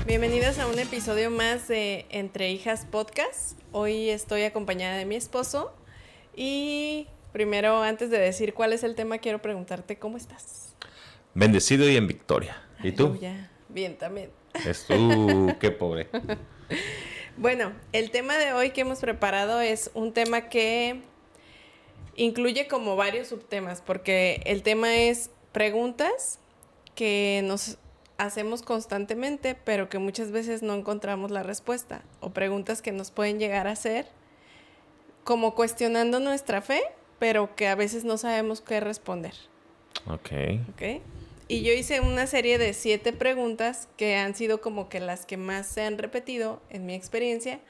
Bienvenidos a un episodio más de Entre Hijas Podcast. Hoy estoy acompañada de mi esposo y primero, antes de decir cuál es el tema, quiero preguntarte cómo estás. Bendecido y en victoria. ¿Y tú? Aleluya. Bien, también. Qué pobre. Bueno, el tema de hoy que hemos preparado es un tema que incluye como varios subtemas, porque el tema es preguntas que nos hacemos constantemente, pero que muchas veces no encontramos la respuesta, o preguntas que nos pueden llegar a hacer como cuestionando nuestra fe, pero que a veces no sabemos qué responder. Ok. ¿Ok? Y yo hice una serie de 7 preguntas que han sido como que las que más se han repetido en mi experiencia,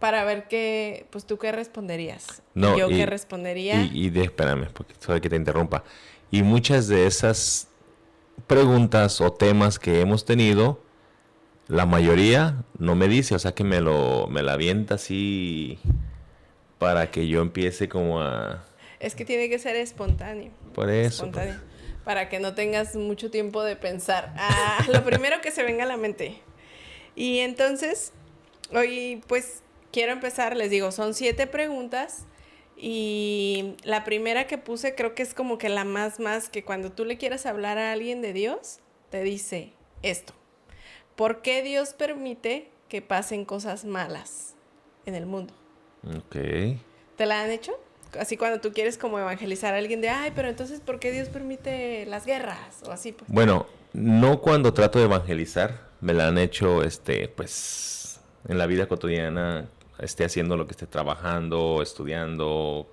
para ver qué, pues tú qué responderías. Y No, yo qué respondería. espérame, porque sabe que te interrumpa. Y muchas de esas preguntas o temas que hemos tenido, la mayoría no me dice, o sea que me la avienta así para que yo empiece como a... Es que tiene que ser espontáneo. Por eso, pues. Espontáneo. Para que no tengas mucho tiempo de pensar. Lo primero que se venga a la mente. Y entonces, hoy pues quiero empezar, les digo, son 7 preguntas. Y la primera que puse creo que es como que la más que cuando tú le quieras hablar a alguien de Dios, te dice esto. ¿Por qué Dios permite que pasen cosas malas en el mundo? Ok. ¿Te la han hecho? Así cuando tú quieres como evangelizar a alguien de, ay, pero entonces, ¿por qué Dios permite las guerras? O así, pues. Bueno, no cuando trato de evangelizar, me la han hecho, pues, en la vida cotidiana, esté haciendo lo que esté trabajando, estudiando,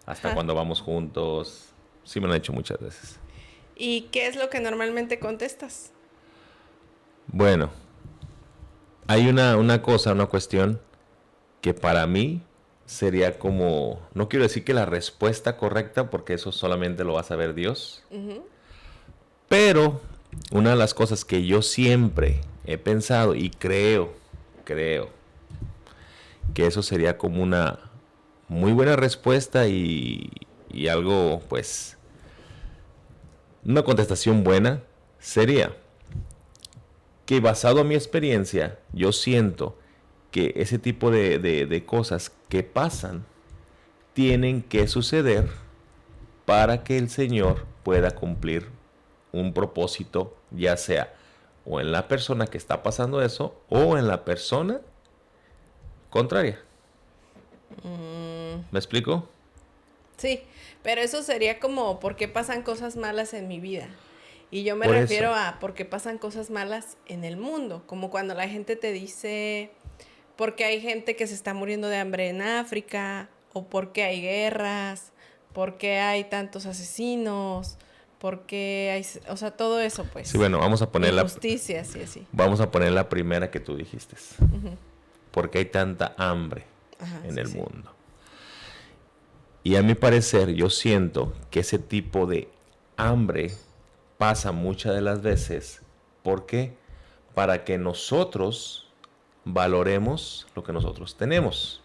hasta Ajá. cuando vamos juntos. Sí me lo han hecho muchas veces. ¿Y qué es lo que normalmente contestas? Bueno, hay una cosa, una cuestión que para mí sería como, no quiero decir que la respuesta correcta, porque eso solamente lo va a saber Dios, Uh-huh. pero una de las cosas que yo siempre he pensado y creo que eso sería como una muy buena respuesta y algo, pues, una contestación buena sería que basado en mi experiencia, yo siento que ese tipo de cosas que pasan tienen que suceder para que el Señor pueda cumplir un propósito, ya sea o en la persona que está pasando eso o en la persona contraria. ¿Me explico? Sí, pero eso sería como, ¿por qué pasan cosas malas en mi vida? Y yo me Por eso. refiero a por qué pasan cosas malas en el mundo, como cuando la gente te dice, ¿por qué hay gente que se está muriendo de hambre en África? ¿O por qué hay guerras? ¿Por qué hay tantos asesinos? ¿Por qué hay, o sea, todo eso, Sí, pues? bueno, Injusticias y así. vamos a poner la primera que tú dijiste. ¿Por qué hay tanta hambre Ajá, en sí, el sí. mundo? Y a mi parecer, yo siento que ese tipo de hambre pasa muchas de las veces. ¿Por qué? Para que nosotros valoremos lo que nosotros tenemos.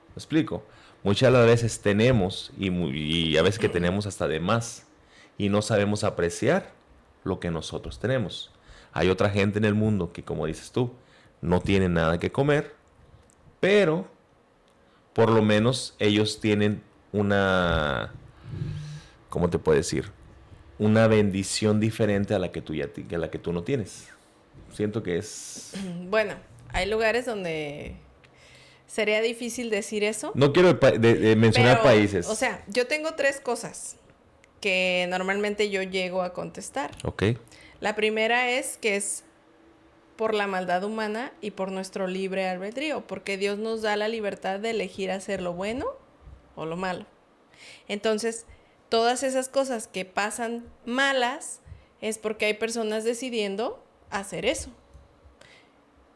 ¿Me explico? Muchas de las veces tenemos y a veces que tenemos hasta de más y no sabemos apreciar lo que nosotros tenemos. Hay otra gente en el mundo que, como dices tú, no tiene nada que comer, pero por lo menos ellos tienen una, ¿cómo te puedo decir? Una bendición diferente a la que tú, a la que tú no tienes. Siento que es... Bueno, hay lugares donde sería difícil decir eso, No quiero de mencionar pero, o países. sea, yo tengo 3 cosas que normalmente yo llego a contestar. Ok. La primera es que es por la maldad humana y por nuestro libre albedrío, porque Dios nos da la libertad de elegir hacer lo bueno o lo malo. Entonces, todas esas cosas que pasan malas es porque hay personas decidiendo hacer eso.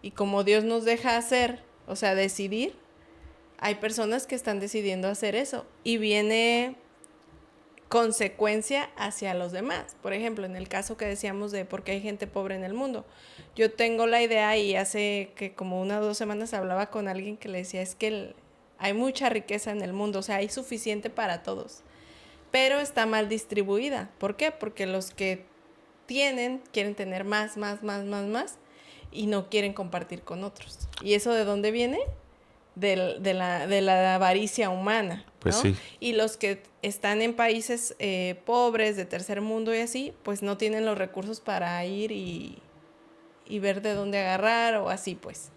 Y como Dios nos deja hacer, o sea, decidir, hay personas que están decidiendo hacer eso. Y viene consecuencia hacia los demás. Por ejemplo, en el caso que decíamos de por qué hay gente pobre en el mundo. Yo tengo la idea y hace que como 1 o 2 semanas hablaba con alguien que le decía, es que hay mucha riqueza en el mundo, o sea, hay suficiente para todos, pero está mal distribuida. ¿Por qué? Porque los que tienen, quieren tener más, y no quieren compartir con otros. ¿Y eso de dónde viene? De la avaricia humana, ¿no? Pues sí. Y los que están en países pobres, de tercer mundo y así, pues no tienen los recursos para ir y ver de dónde agarrar o así, pues.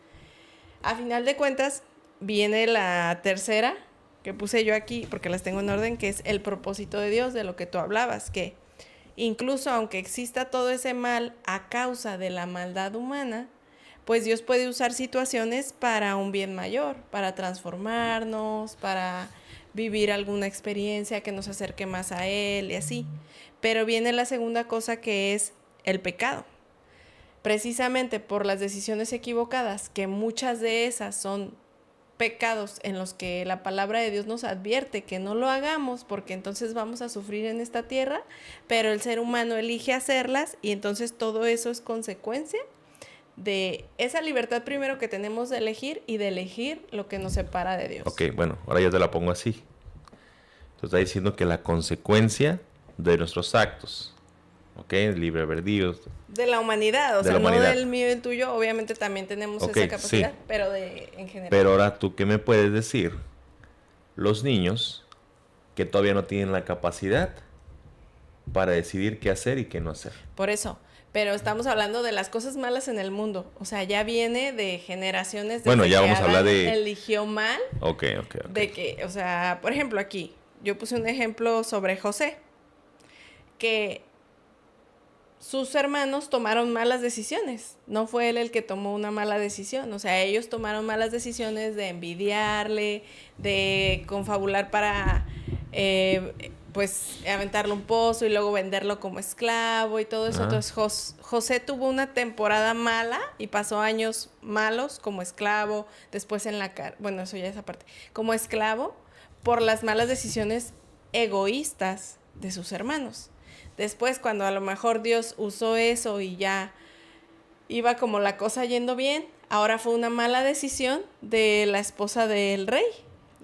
A final de cuentas, viene la tercera que puse yo aquí, porque las tengo en orden, que es el propósito de Dios, de lo que tú hablabas, que incluso aunque exista todo ese mal a causa de la maldad humana, pues Dios puede usar situaciones para un bien mayor, para transformarnos, para vivir alguna experiencia que nos acerque más a Él y así. Pero viene la segunda cosa, que es el pecado. Precisamente por las decisiones equivocadas, que muchas de esas son pecados en los que la palabra de Dios nos advierte que no lo hagamos, porque entonces vamos a sufrir en esta tierra, pero el ser humano elige hacerlas y entonces todo eso es consecuencia de esa libertad primero que tenemos de elegir y de elegir lo que nos separa de Dios. Ok, bueno, ahora ya te la pongo así. Tú estás diciendo que la consecuencia de nuestros actos, ok, libre albedrío. De la humanidad, o de sea, la humanidad. No del mío y el tuyo, obviamente también tenemos Ok, esa capacidad, sí. pero en general. Pero ahora tú, ¿qué me puedes decir? Los niños que todavía no tienen la capacidad para decidir qué hacer y qué no hacer. Por eso, pero estamos hablando de las cosas malas en el mundo. O sea, ya viene de generaciones desde Bueno, ya que vamos a hablar Adán de... eligió mal. Ok. De que, o sea, por ejemplo, aquí, yo puse un ejemplo sobre José, que sus hermanos tomaron malas decisiones. No fue él el que tomó una mala decisión. O sea, ellos tomaron malas decisiones de envidiarle, de confabular para... pues aventarle un pozo y luego venderlo como esclavo y todo eso. Ajá. Entonces José tuvo una temporada mala y pasó años malos como esclavo, después en la cárcel, bueno, eso ya es aparte, como esclavo por las malas decisiones egoístas de sus hermanos. Después, cuando a lo mejor Dios usó eso y ya iba como la cosa yendo bien, ahora fue una mala decisión de la esposa del rey.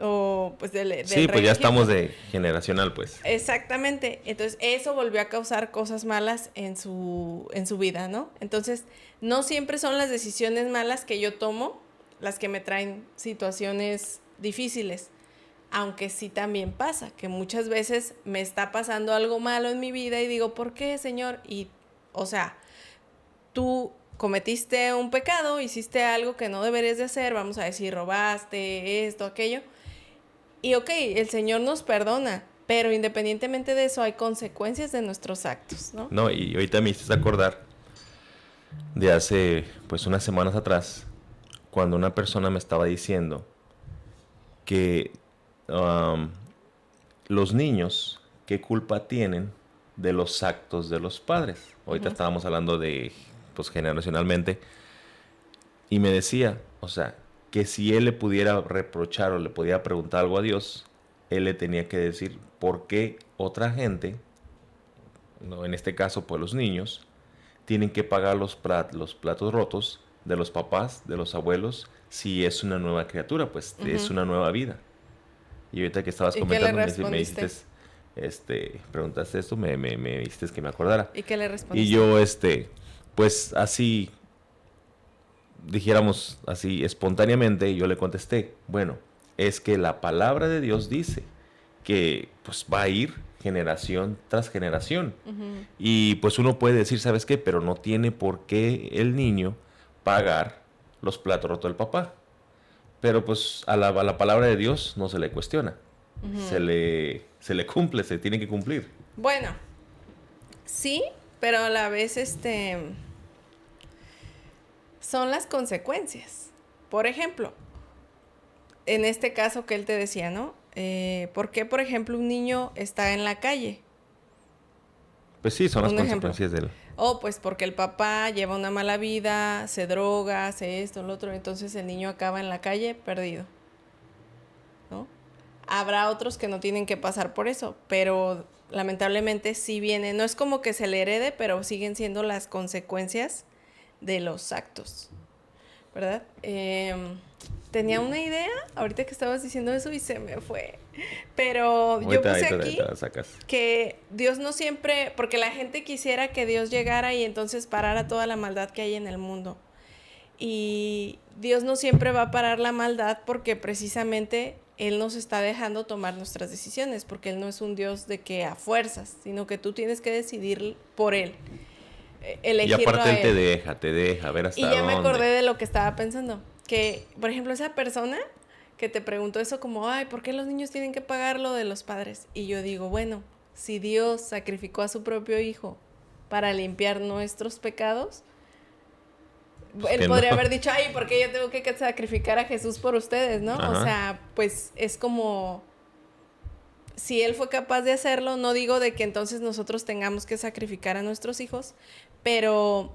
O pues del Sí, pues rey ya Egipto. estamos de generacional, pues. Exactamente. Entonces, eso volvió a causar cosas malas en su vida, ¿no? Entonces, no siempre son las decisiones malas que yo tomo las que me traen situaciones difíciles. Aunque sí también pasa, que muchas veces me está pasando algo malo en mi vida y digo, ¿por qué, Señor? Y, o sea, tú cometiste un pecado, hiciste algo que no deberías de hacer, vamos a decir, robaste, esto, aquello. Y ok, el Señor nos perdona, pero independientemente de eso hay consecuencias de nuestros actos, ¿no? No, y ahorita me hiciste acordar de hace pues unas semanas atrás, cuando una persona me estaba diciendo que los niños, ¿qué culpa tienen de los actos de los padres? Ahorita estábamos hablando de, pues generacionalmente, y me decía, o sea, que si él le pudiera reprochar o le pudiera preguntar algo a Dios, él le tenía que decir por qué otra gente, no, en este caso pues los niños, tienen que pagar los platos rotos de los papás, de los abuelos, si es una nueva criatura, pues es una nueva vida. Y ahorita que estabas ¿Y comentando, qué le respondiste? Preguntaste esto, me hiciste que me acordara. ¿Y qué le respondiste? Y yo, pues así, dijéramos así, espontáneamente, yo le contesté, bueno, es que la palabra de Dios dice que pues va a ir generación tras generación. Y pues uno puede decir, ¿sabes qué? Pero no tiene por qué el niño pagar los platos rotos del papá. Pero pues a la palabra de Dios no se le cuestiona. Se le cumple, se tiene que cumplir. Bueno, sí, pero a la vez son las consecuencias. Por ejemplo, en este caso que él te decía, ¿no? ¿Por qué, por ejemplo, un niño está en la calle? Pues sí, son las Un ejemplo. consecuencias del... Pues porque el papá lleva una mala vida, se droga, hace esto, lo otro, entonces el niño acaba en la calle perdido, ¿no? Habrá otros que no tienen que pasar por eso, pero lamentablemente sí viene, no es como que se le herede, pero siguen siendo las consecuencias de los actos, ¿verdad? tenía una idea ahorita que estabas diciendo eso y se me fue. Pero yo puse aquí Ahorita la sacas. que Dios no siempre, porque la gente quisiera que Dios llegara y entonces parara toda la maldad que hay en el mundo. Y Dios no siempre va a parar la maldad porque precisamente Él nos está dejando tomar nuestras decisiones, porque Él no es un Dios de que a fuerzas, sino que tú tienes que decidir por Él, Y elegirlo aparte a él Él. te deja ver hasta Y ya me acordé dónde. de lo que estaba pensando, que por ejemplo esa persona que te preguntó eso como, ay, ¿por qué los niños tienen que pagar lo de los padres? Y yo digo, bueno, si Dios sacrificó a su propio hijo para limpiar nuestros pecados, Pues él que no. podría haber dicho, ay, ¿por qué yo tengo que sacrificar a Jesús por ustedes, no? O Ajá. sea, pues es como, si él fue capaz de hacerlo, no digo de que entonces nosotros tengamos que sacrificar a nuestros hijos, pero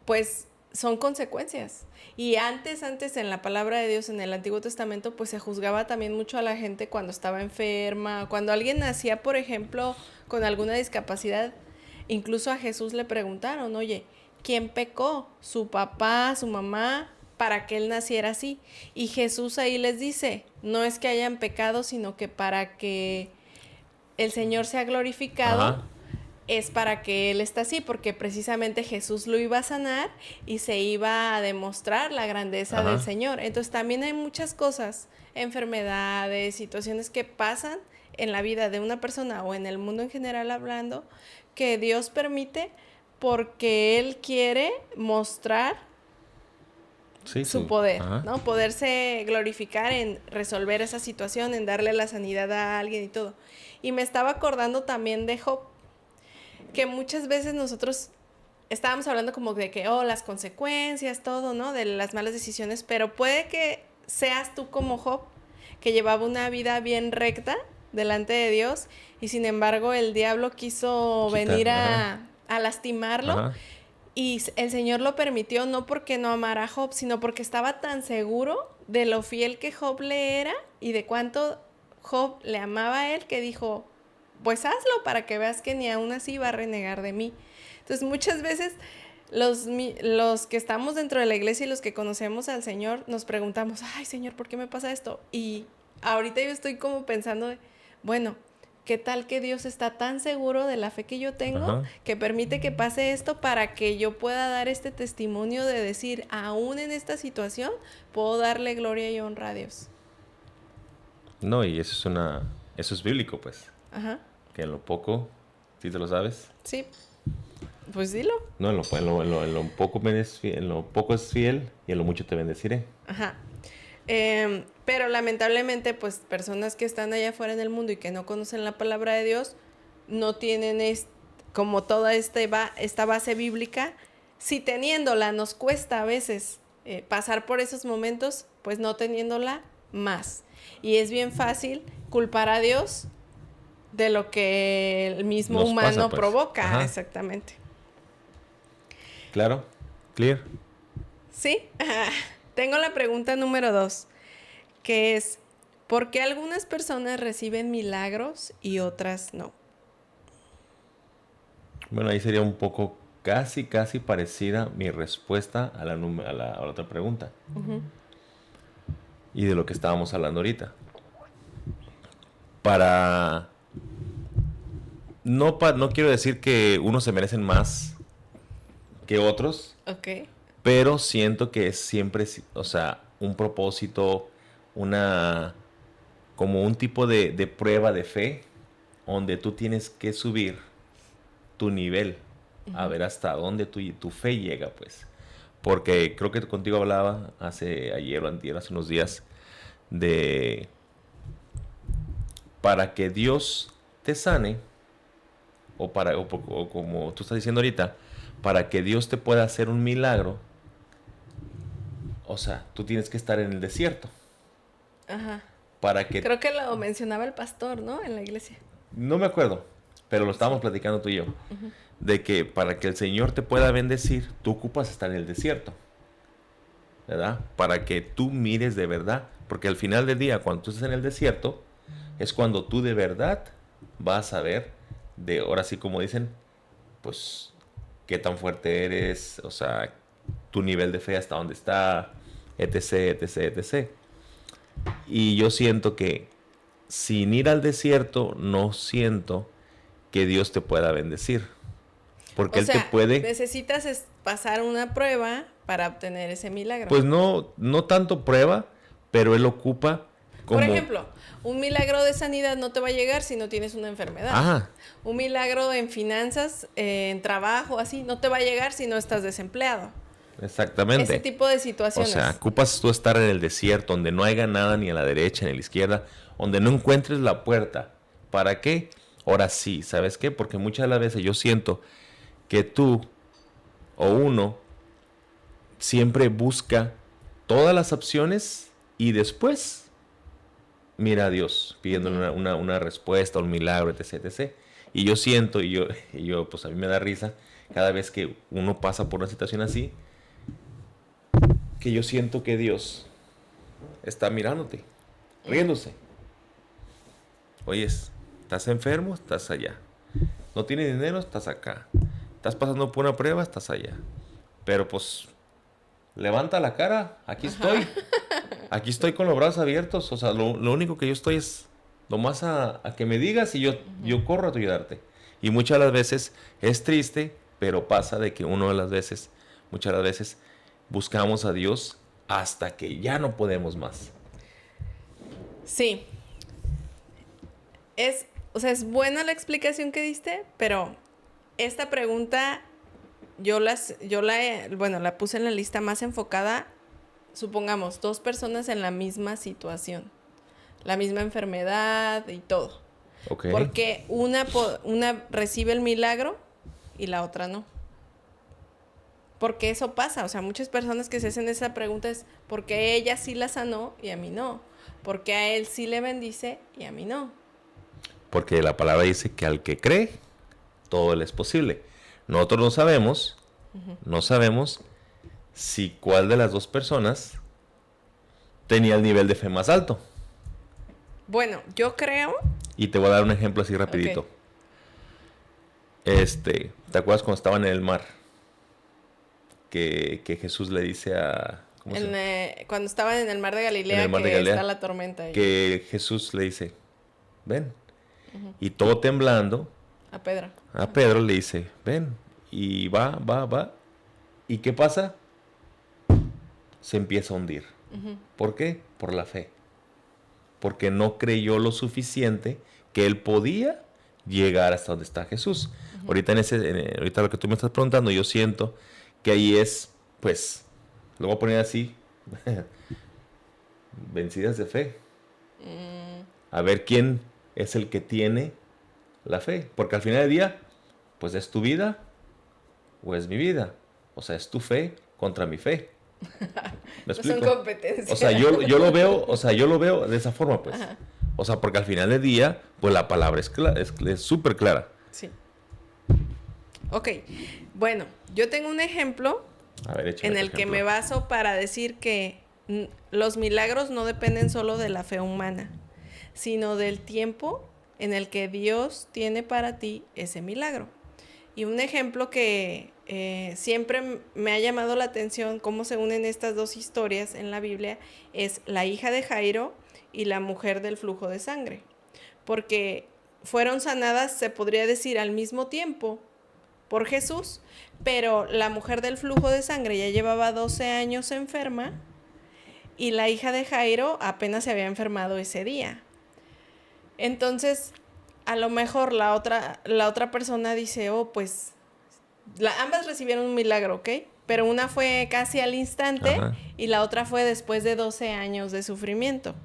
pues son consecuencias. Y antes en la palabra de Dios, en el Antiguo Testamento, pues se juzgaba también mucho a la gente cuando estaba enferma, cuando alguien nacía, por ejemplo, con alguna discapacidad. Incluso a Jesús le preguntaron, oye, ¿quién pecó? ¿Su papá, su mamá? Para que él naciera así. Y Jesús ahí les dice, no es que hayan pecado, sino que para que el Señor sea glorificado, Ajá. es para que Él esté así, porque precisamente Jesús lo iba a sanar y se iba a demostrar la grandeza del Ajá. Señor. Entonces también hay muchas cosas, enfermedades, situaciones que pasan en la vida de una persona o en el mundo en general hablando, que Dios permite porque Él quiere mostrar Sí, su sí. poder, Ajá. ¿no? Poderse glorificar en resolver esa situación, en darle la sanidad a alguien y todo. Y me estaba acordando también de Job, que muchas veces nosotros estábamos hablando como de que, oh, las consecuencias, todo, ¿no? De las malas decisiones, pero puede que seas tú como Job, que llevaba una vida bien recta delante de Dios y sin embargo el diablo quiso Quitar. venir Ajá. a lastimarlo Ajá. y el Señor lo permitió no porque no amara a Job, sino porque estaba tan seguro de lo fiel que Job le era y de cuánto Job le amaba a él que dijo, pues hazlo para que veas que ni aún así va a renegar de mí. Entonces muchas veces los que estamos dentro de la iglesia y los que conocemos al Señor nos preguntamos, ay Señor, ¿por qué me pasa esto? Y ahorita yo estoy como pensando, bueno, ¿qué tal que Dios está tan seguro de la fe que yo tengo Ajá. que permite que pase esto para que yo pueda dar este testimonio de decir, aún en esta situación, puedo darle gloria y honra a Dios? No, y eso es eso es bíblico, pues. Ajá, Que en lo poco, ¿sí te lo sabes? sí, pues dilo. No, en lo poco en lo poco es fiel y en lo mucho te bendeciré. Ajá. Pero lamentablemente, pues personas que están allá afuera en el mundo y que no conocen la palabra de Dios, no tienen como toda esta base bíblica. Si teniéndola nos cuesta a veces pasar por esos momentos, pues no teniéndola más. Y es bien fácil culpar a Dios de lo que el mismo Nos pasa, humano pues. provoca, Ajá. exactamente. Claro. Clear. ¿Sí? Tengo la pregunta número 2, que es, ¿por qué algunas personas reciben milagros y otras no? Bueno, ahí sería un poco casi parecida mi respuesta a a la otra pregunta. Ujú. Y de lo que estábamos hablando ahorita. Para... No quiero decir que unos se merecen más que otros, Ok. pero siento que es siempre, o sea, un propósito, una... como un tipo de prueba de fe, donde tú tienes que subir tu nivel, a ver hasta dónde tu fe llega, pues. Porque creo que contigo hablaba ayer o antier, hace unos días, de para que Dios te sane, o como tú estás diciendo ahorita, para que Dios te pueda hacer un milagro, o sea, tú tienes que estar en el desierto. Ajá. Para que, Creo que lo mencionaba el pastor, ¿no? En la iglesia. no me acuerdo, pero lo Sí. estábamos platicando tú y yo, de que para que el Señor te pueda bendecir, tú ocupas estar en el desierto, ¿verdad? Para que tú mires de verdad, porque al final del día, cuando tú estás en el desierto, es cuando tú de verdad vas a ver, ahora sí como dicen, pues, qué tan fuerte eres, o sea, tu nivel de fe hasta dónde está, etc, etc, etc. Y yo siento que sin ir al desierto, no siento que Dios te pueda bendecir. Porque O Él te sea, puede, necesitas pasar una prueba para obtener ese milagro. pues no tanto prueba, pero Él ocupa Por como, ejemplo, un milagro de sanidad no te va a llegar si no tienes una enfermedad. ajá, Un milagro en finanzas, en trabajo, así, no te va a llegar si no estás desempleado. Ese exactamente. tipo de O sea, situaciones. ocupas tú estar en el desierto, donde no haya nada ni a la derecha ni a la izquierda, donde no encuentres la puerta. ¿Para qué? Ahora sí, ¿sabes qué? Porque muchas de las veces yo siento que tú o uno siempre busca todas las opciones y después mira a Dios pidiéndole una respuesta, un milagro, etc, etc. Y yo siento, y yo, pues a mí me da risa cada vez que uno pasa por una situación así, que yo siento que Dios está mirándote, riéndose. Oyes, ¿estás enfermo? Estás allá. ¿No tienes dinero? Estás acá. ¿Estás pasando por una prueba? Estás allá. Pero pues, levanta la cara, aquí estoy. Aquí estoy con los brazos abiertos. O sea, lo único que yo estoy es nomás a que me digas y yo corro a tu ayudarte. Y muchas de las veces es triste, pero pasa de que muchas de las veces, buscamos a Dios hasta que ya no podemos más. Sí, o sea, es buena la explicación que diste, pero esta pregunta bueno, la puse en la lista más enfocada, supongamos, dos personas en la misma situación, la misma enfermedad y todo. Ok. Porque una recibe el milagro y la otra no. Porque eso pasa, o sea, muchas personas que se hacen esa pregunta es, ¿por qué ella sí la sanó y a mí no? ¿Por qué a él sí le bendice y a mí no? Porque la palabra dice que al que cree, todo le es posible. Nosotros no sabemos si cuál de las dos personas tenía el nivel de fe más alto. Bueno, yo creo... Y te voy a dar un ejemplo así rapidito. Ok. ¿Te acuerdas cuando estaban en el mar? Que Jesús le dice a... ¿Cómo se llama? Cuando estaban en el mar de En Galilea, el mar de que está Galilea. la tormenta ahí. Que Jesús le dice, ven. Y todo temblando, A Pedro. a Pedro le dice, ven. Y va. ¿Y qué pasa? Se empieza a hundir. ¿Por qué? Por la fe. Porque no creyó lo suficiente que él podía llegar hasta donde está Jesús. Ahorita ahorita lo que tú me estás preguntando, yo siento que ahí es, pues, lo voy a poner así, vencidas de fe. A ver quién es el que tiene la fe. Porque al final del día, pues es tu vida o es mi vida. O sea, es tu fe contra mi fe. ¿Me No explico? son competencias. O sea, yo lo veo de esa forma, pues. Ajá. O sea, porque al final del día, pues la palabra es súper clara. Sí. Ok. Bueno, yo tengo un ejemplo A ver, échame en tu el que ejemplo. me baso para decir que los milagros no dependen solo de la fe humana, sino del tiempo en el que Dios tiene para ti ese milagro. Y un ejemplo que siempre me ha llamado la atención, cómo se unen estas dos historias en la Biblia, es la hija de Jairo y la mujer del flujo de sangre. Porque fueron sanadas, se podría decir, al mismo tiempo por Jesús, pero la mujer del flujo de sangre ya llevaba 12 años enferma y la hija de Jairo apenas se había enfermado ese día. Entonces, a lo mejor la otra persona dice, oh, pues, ambas recibieron un milagro, ¿ok? Pero una fue casi al instante. Ajá. Y la otra fue después de 12 años de sufrimiento.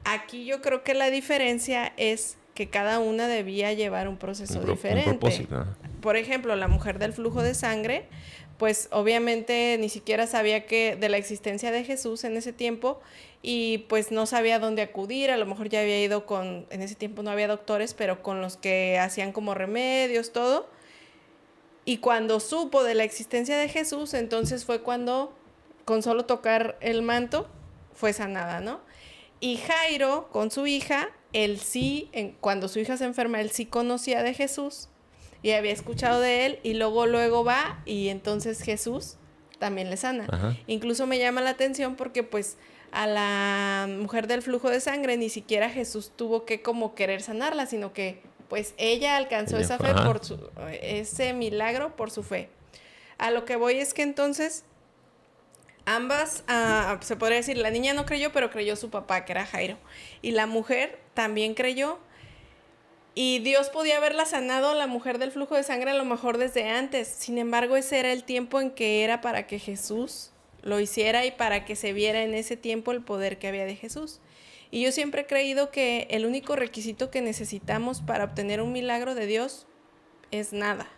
Aquí yo creo que la diferencia es que cada una debía llevar un proceso diferente. Un propósito. Ajá. Por ejemplo, la mujer del flujo de sangre, pues obviamente ni siquiera sabía de la existencia de Jesús en ese tiempo y pues no sabía dónde acudir. A lo mejor ya había ido en ese tiempo no había doctores, pero con los que hacían como remedios, todo. Y cuando supo de la existencia de Jesús, entonces fue cuando, con solo tocar el manto, fue sanada, ¿no? Y Jairo, con su hija, él sí, cuando su hija se enferma, él sí conocía de Jesús y había escuchado de él y luego va y entonces Jesús también le sana. Ajá. Incluso me llama la atención porque pues a la mujer del flujo de sangre ni siquiera Jesús tuvo que como querer sanarla, sino que pues ella alcanzó Ella esa fue, fe ajá. ese milagro por su fe. A lo que voy es que entonces ambas, se podría decir, la niña no creyó, pero creyó su papá, que era Jairo. Y la mujer también creyó. Y Dios podía haberla sanado a la mujer del flujo de sangre a lo mejor desde antes. Sin embargo, ese era el tiempo en que era para que Jesús lo hiciera y para que se viera en ese tiempo el poder que había de Jesús. Y yo siempre he creído que el único requisito que necesitamos para obtener un milagro de Dios es nada.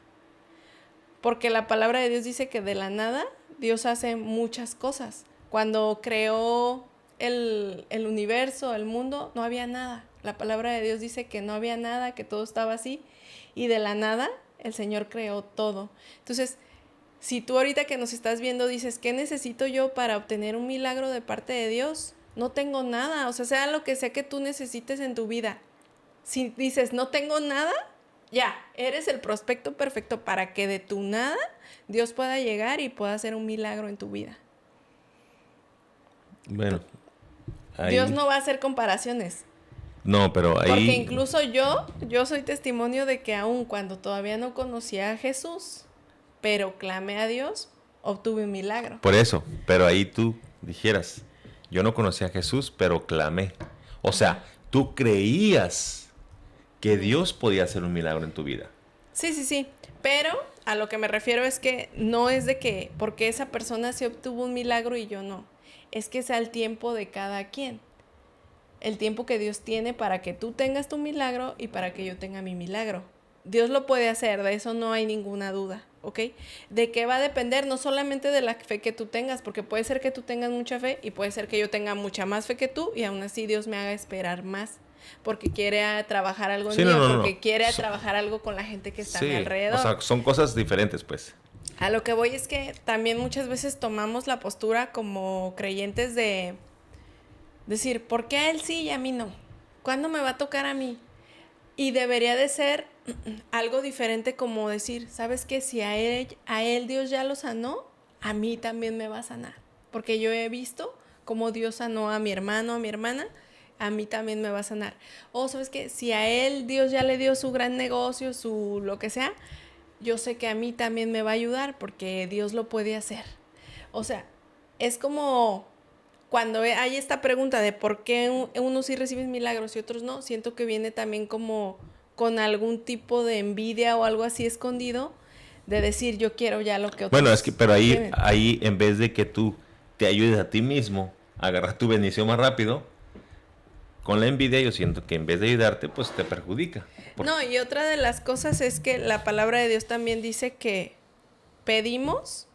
Porque la palabra de Dios dice que de la nada Dios hace muchas cosas. Cuando creó el universo, el mundo, no había nada. La palabra de Dios dice que no había nada, que todo estaba así. Y de la nada el Señor creó todo. Entonces, si tú ahorita que nos estás viendo dices, ¿qué necesito yo para obtener un milagro de parte de Dios? No tengo nada. O sea lo que sea que tú necesites en tu vida. Si dices, no tengo nada, ya, eres el prospecto perfecto para que de tu nada Dios pueda llegar y pueda hacer un milagro en tu vida. Bueno, Dios ahí... no va a hacer comparaciones. No, pero Porque ahí... incluso yo soy testimonio de que aun cuando todavía no conocía a Jesús, pero clamé a Dios, obtuve un milagro. Por eso, pero ahí tú dijeras, yo no conocía a Jesús, pero clamé. O sea, tú creías que Dios podía hacer un milagro en tu vida. Sí. Pero a lo que me refiero es que no es de que porque esa persona se obtuvo un milagro y yo no. Es que es al tiempo de cada quien. El tiempo que Dios tiene para que tú tengas tu milagro y para que yo tenga mi milagro. Dios lo puede hacer, de eso no hay ninguna duda, ¿ok? ¿De qué va a depender? No solamente de la fe que tú tengas, porque puede ser que tú tengas mucha fe y puede ser que yo tenga mucha más fe que tú y aún así Dios me haga esperar más, porque quiere trabajar algo en Sí, mí no, o no, no. porque quiere trabajar algo con la gente que está a mi Sí, alrededor. o sea, son cosas diferentes, pues. A lo que voy es que también muchas veces tomamos la postura como creyentes de decir, ¿por qué a él sí y a mí no? ¿Cuándo me va a tocar a mí? Y debería de ser algo diferente como decir, ¿sabes qué? Si a él Dios ya lo sanó, a mí también me va a sanar. Porque yo he visto cómo Dios sanó a mi hermano, a mi hermana, a mí también me va a sanar. O, ¿sabes qué? Si a él Dios ya le dio su gran negocio, su lo que sea, yo sé que a mí también me va a ayudar porque Dios lo puede hacer. O sea, es como cuando hay esta pregunta de por qué unos sí reciben milagros y otros no, siento que viene también como con algún tipo de envidia o algo así escondido de decir yo quiero ya lo que otros Bueno, es que, pero ahí, tienen. ahí en vez de que tú te ayudes a ti mismo a agarrar tu bendición más rápido, con la envidia yo siento que en vez de ayudarte, pues te perjudica. No, y otra de las cosas es que la palabra de Dios también dice que pedimos,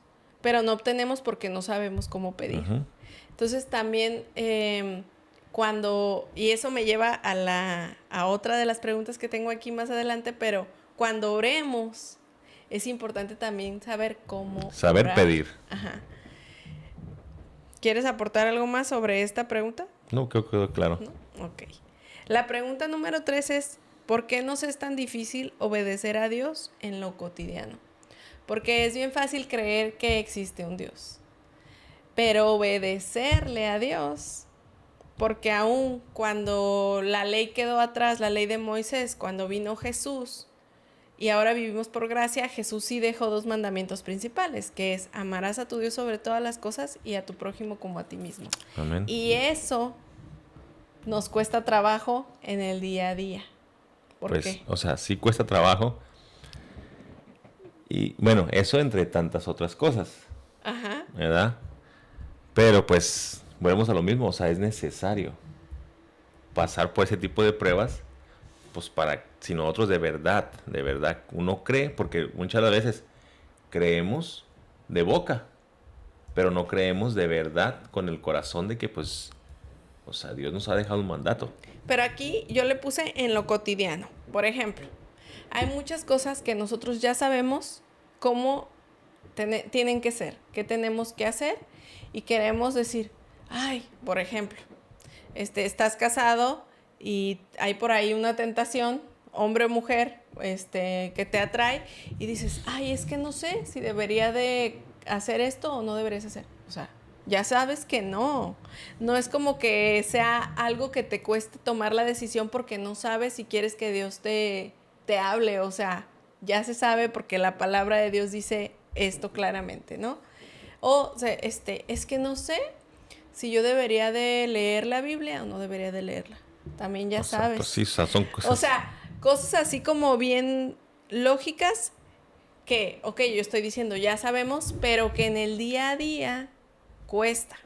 pero no obtenemos porque no sabemos cómo pedir. Ujú. Entonces también y eso me lleva a otra de las preguntas que tengo aquí más adelante, pero cuando oremos, es importante también saber cómo Saber orar. pedir. Ajá. ¿Quieres aportar algo más sobre esta pregunta? No, creo que quedó claro. ¿No? Ok. La pregunta número 3 es, ¿por qué nos es tan difícil obedecer a Dios en lo cotidiano? Porque es bien fácil creer que existe un Dios, pero obedecerle a Dios, porque aún cuando la ley quedó atrás, la ley de Moisés, cuando vino Jesús y ahora vivimos por gracia, Jesús sí dejó 2 mandamientos principales, que es amarás a tu Dios sobre todas las cosas y a tu prójimo como a ti mismo. Amén. Y eso nos cuesta trabajo en el día a día. ¿Por Pues, qué? o sea, sí cuesta trabajo. Y bueno, eso entre tantas otras cosas, Ajá. ¿verdad? Pero pues, volvemos a lo mismo, o sea, es necesario pasar por ese tipo de pruebas, pues para, si nosotros de verdad, uno cree, porque muchas veces creemos de boca, pero no creemos de verdad con el corazón de que pues, o sea, Dios nos ha dejado un mandato. Pero aquí yo le puse en lo cotidiano. Por ejemplo, hay muchas cosas que nosotros ya sabemos cómo tienen que ser, qué tenemos que hacer y queremos decir, ay, por ejemplo, estás casado y hay por ahí una tentación, hombre o mujer, que te atrae y dices, ay, es que no sé si debería de hacer esto o no deberías hacer. O sea, ya sabes que no. No es como que sea algo que te cueste tomar la decisión porque no sabes si quieres que Dios te hable. O sea, ya se sabe porque la palabra de Dios dice esto claramente, ¿no? O sea, es que no sé si yo debería de leer la Biblia o no debería de leerla. También ya sabes. Pues sí, o sea, son cosas. O sea, cosas así como bien lógicas que, ok, yo estoy diciendo, ya sabemos, pero que en el día a día cuesta.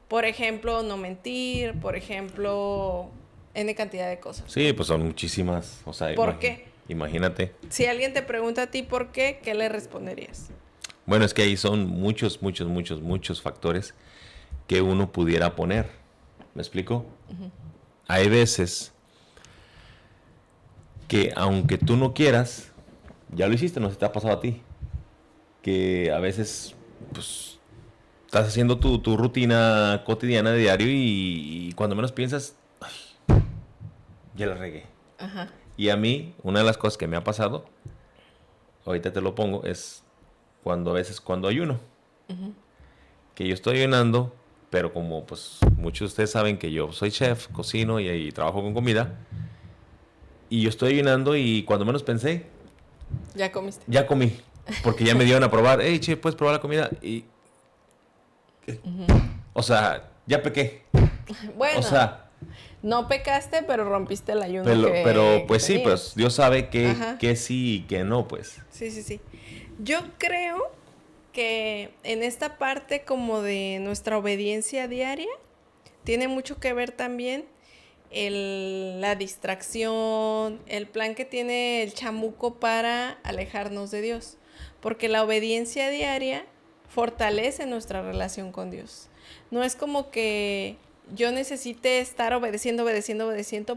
Por ejemplo, no mentir, por ejemplo, N cantidad de cosas. Sí, pues son muchísimas. O sea, ¿Por qué? Imagínate. Si alguien te pregunta a ti por qué, ¿qué le responderías? Bueno, es que ahí son muchos factores que uno pudiera poner. ¿Me explico? Hay veces que aunque tú no quieras, ya lo hiciste, no se te ha pasado a ti. Que a veces, pues, estás haciendo tu rutina cotidiana de diario y cuando menos piensas, ay, ya la regué. Ajá. Y a mí, una de las cosas que me ha pasado, ahorita te lo pongo, es cuando a veces cuando ayuno. Que yo estoy ayunando, pero como pues muchos de ustedes saben que yo soy chef, cocino y trabajo con comida. Y yo estoy ayunando y cuando menos pensé, Ya comiste. ya comí. Porque ya me dieron a probar, hey, che, ¿puedes probar la comida? Y... O sea, ya pequé. Bueno, O sea, no pecaste, pero rompiste el ayuno pero pues que sí, tenías. pues Dios sabe Ajá. que sí y que no, pues. Sí, sí, sí. Yo creo que en esta parte como de nuestra obediencia diaria, tiene mucho que ver también la distracción, el plan que tiene el chamuco para alejarnos de Dios. Porque la obediencia diaria fortalece nuestra relación con Dios. No es como que yo necesite estar obedeciendo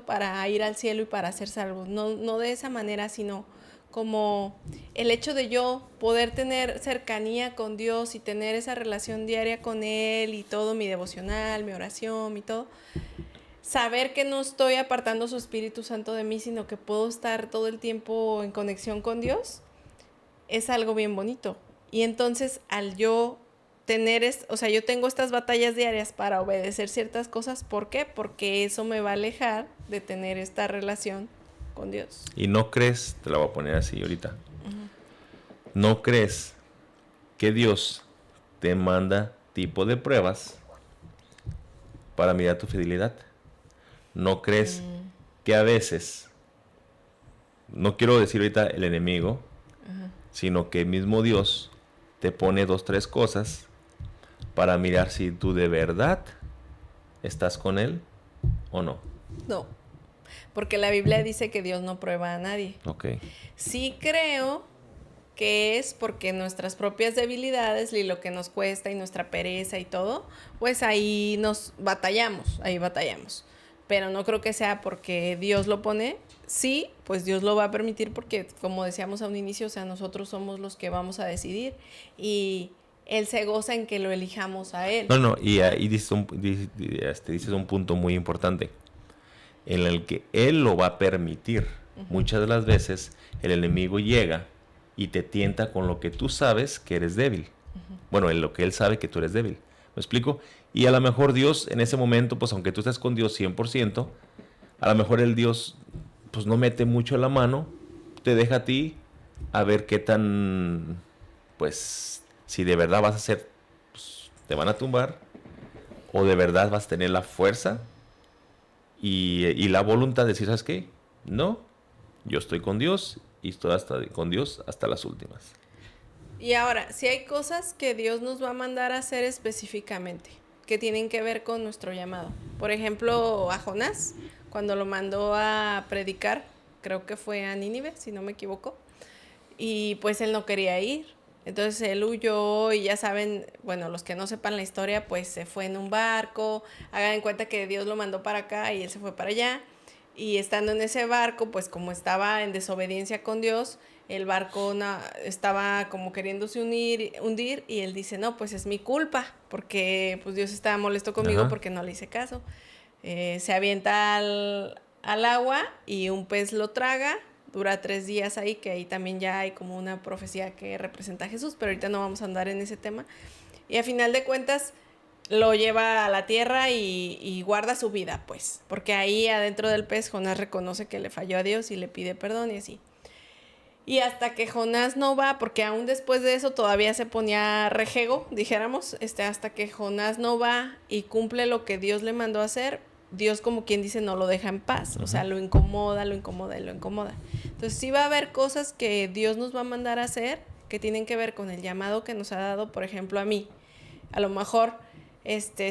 para ir al cielo y para ser salvo. No, no de esa manera, sino como el hecho de yo poder tener cercanía con Dios y tener esa relación diaria con Él y todo mi devocional, mi oración, mi todo, saber que no estoy apartando su Espíritu Santo de mí, sino que puedo estar todo el tiempo en conexión con Dios, es algo bien bonito. Y entonces al yo o sea, yo tengo estas batallas diarias para obedecer ciertas cosas, ¿por qué? Porque eso me va a alejar de tener esta relación con Dios. Y no crees, te la voy a poner así ahorita. No crees que Dios te manda tipo de pruebas para mirar tu fidelidad. No crees que a veces, no quiero decir ahorita el enemigo, sino que mismo Dios te pone 2, 3 cosas para mirar si tú de verdad estás con Él o no. No, porque la Biblia dice que Dios no prueba a nadie. Ok. Sí creo que es porque nuestras propias debilidades y lo que nos cuesta y nuestra pereza y todo, pues ahí ahí batallamos. Pero no creo que sea porque Dios lo pone. Sí, pues Dios lo va a permitir porque, como decíamos a un inicio, o sea, nosotros somos los que vamos a decidir y Él se goza en que lo elijamos a Él. No, y ahí dices dices un punto muy importante en el que Él lo va a permitir. Muchas de las veces el enemigo llega y te tienta con lo que tú sabes que eres débil. Bueno, en lo que Él sabe que tú eres débil. ¿Me explico? Y a lo mejor Dios en ese momento, pues aunque tú estés con Dios 100%, a lo mejor el Dios pues no mete mucho la mano, te deja a ti a ver qué tan, pues, si de verdad vas a ser, pues, te van a tumbar, o de verdad vas a tener la fuerza y la voluntad de decir, ¿sabes qué? No, yo estoy con Dios y estoy con Dios hasta las últimas. Y ahora, si hay cosas que Dios nos va a mandar a hacer específicamente, que tienen que ver con nuestro llamado. Por ejemplo, a Jonás, cuando lo mandó a predicar, creo que fue a Nínive, si no me equivoco, y pues él no quería ir. Entonces él huyó y ya saben, bueno, los que no sepan la historia, pues se fue en un barco, hagan en cuenta que Dios lo mandó para acá y él se fue para allá. Y estando en ese barco, pues como estaba en desobediencia con Dios, el barco estaba como queriéndose hundir y él dice, no, pues es mi culpa, porque pues Dios estaba molesto conmigo. Ajá. Porque no le hice caso. Se avienta al agua y un pez lo traga dura 3 días ahí, que ahí también ya hay como una profecía que representa a Jesús, pero ahorita no vamos a andar en ese tema. Y a final de cuentas lo lleva a la tierra y guarda su vida, pues, porque ahí adentro del pez Jonás reconoce que le falló a Dios y le pide perdón y así. Y hasta que Jonás no va, porque aún después de eso todavía se ponía rejego, dijéramos, hasta que Jonás no va y cumple lo que Dios le mandó a hacer, Dios, como quien dice, no lo deja en paz. O sea, lo incomoda, lo incomoda y lo incomoda. Entonces sí va a haber cosas que Dios nos va a mandar a hacer que tienen que ver con el llamado que nos ha dado, por ejemplo, a mí. A lo mejor,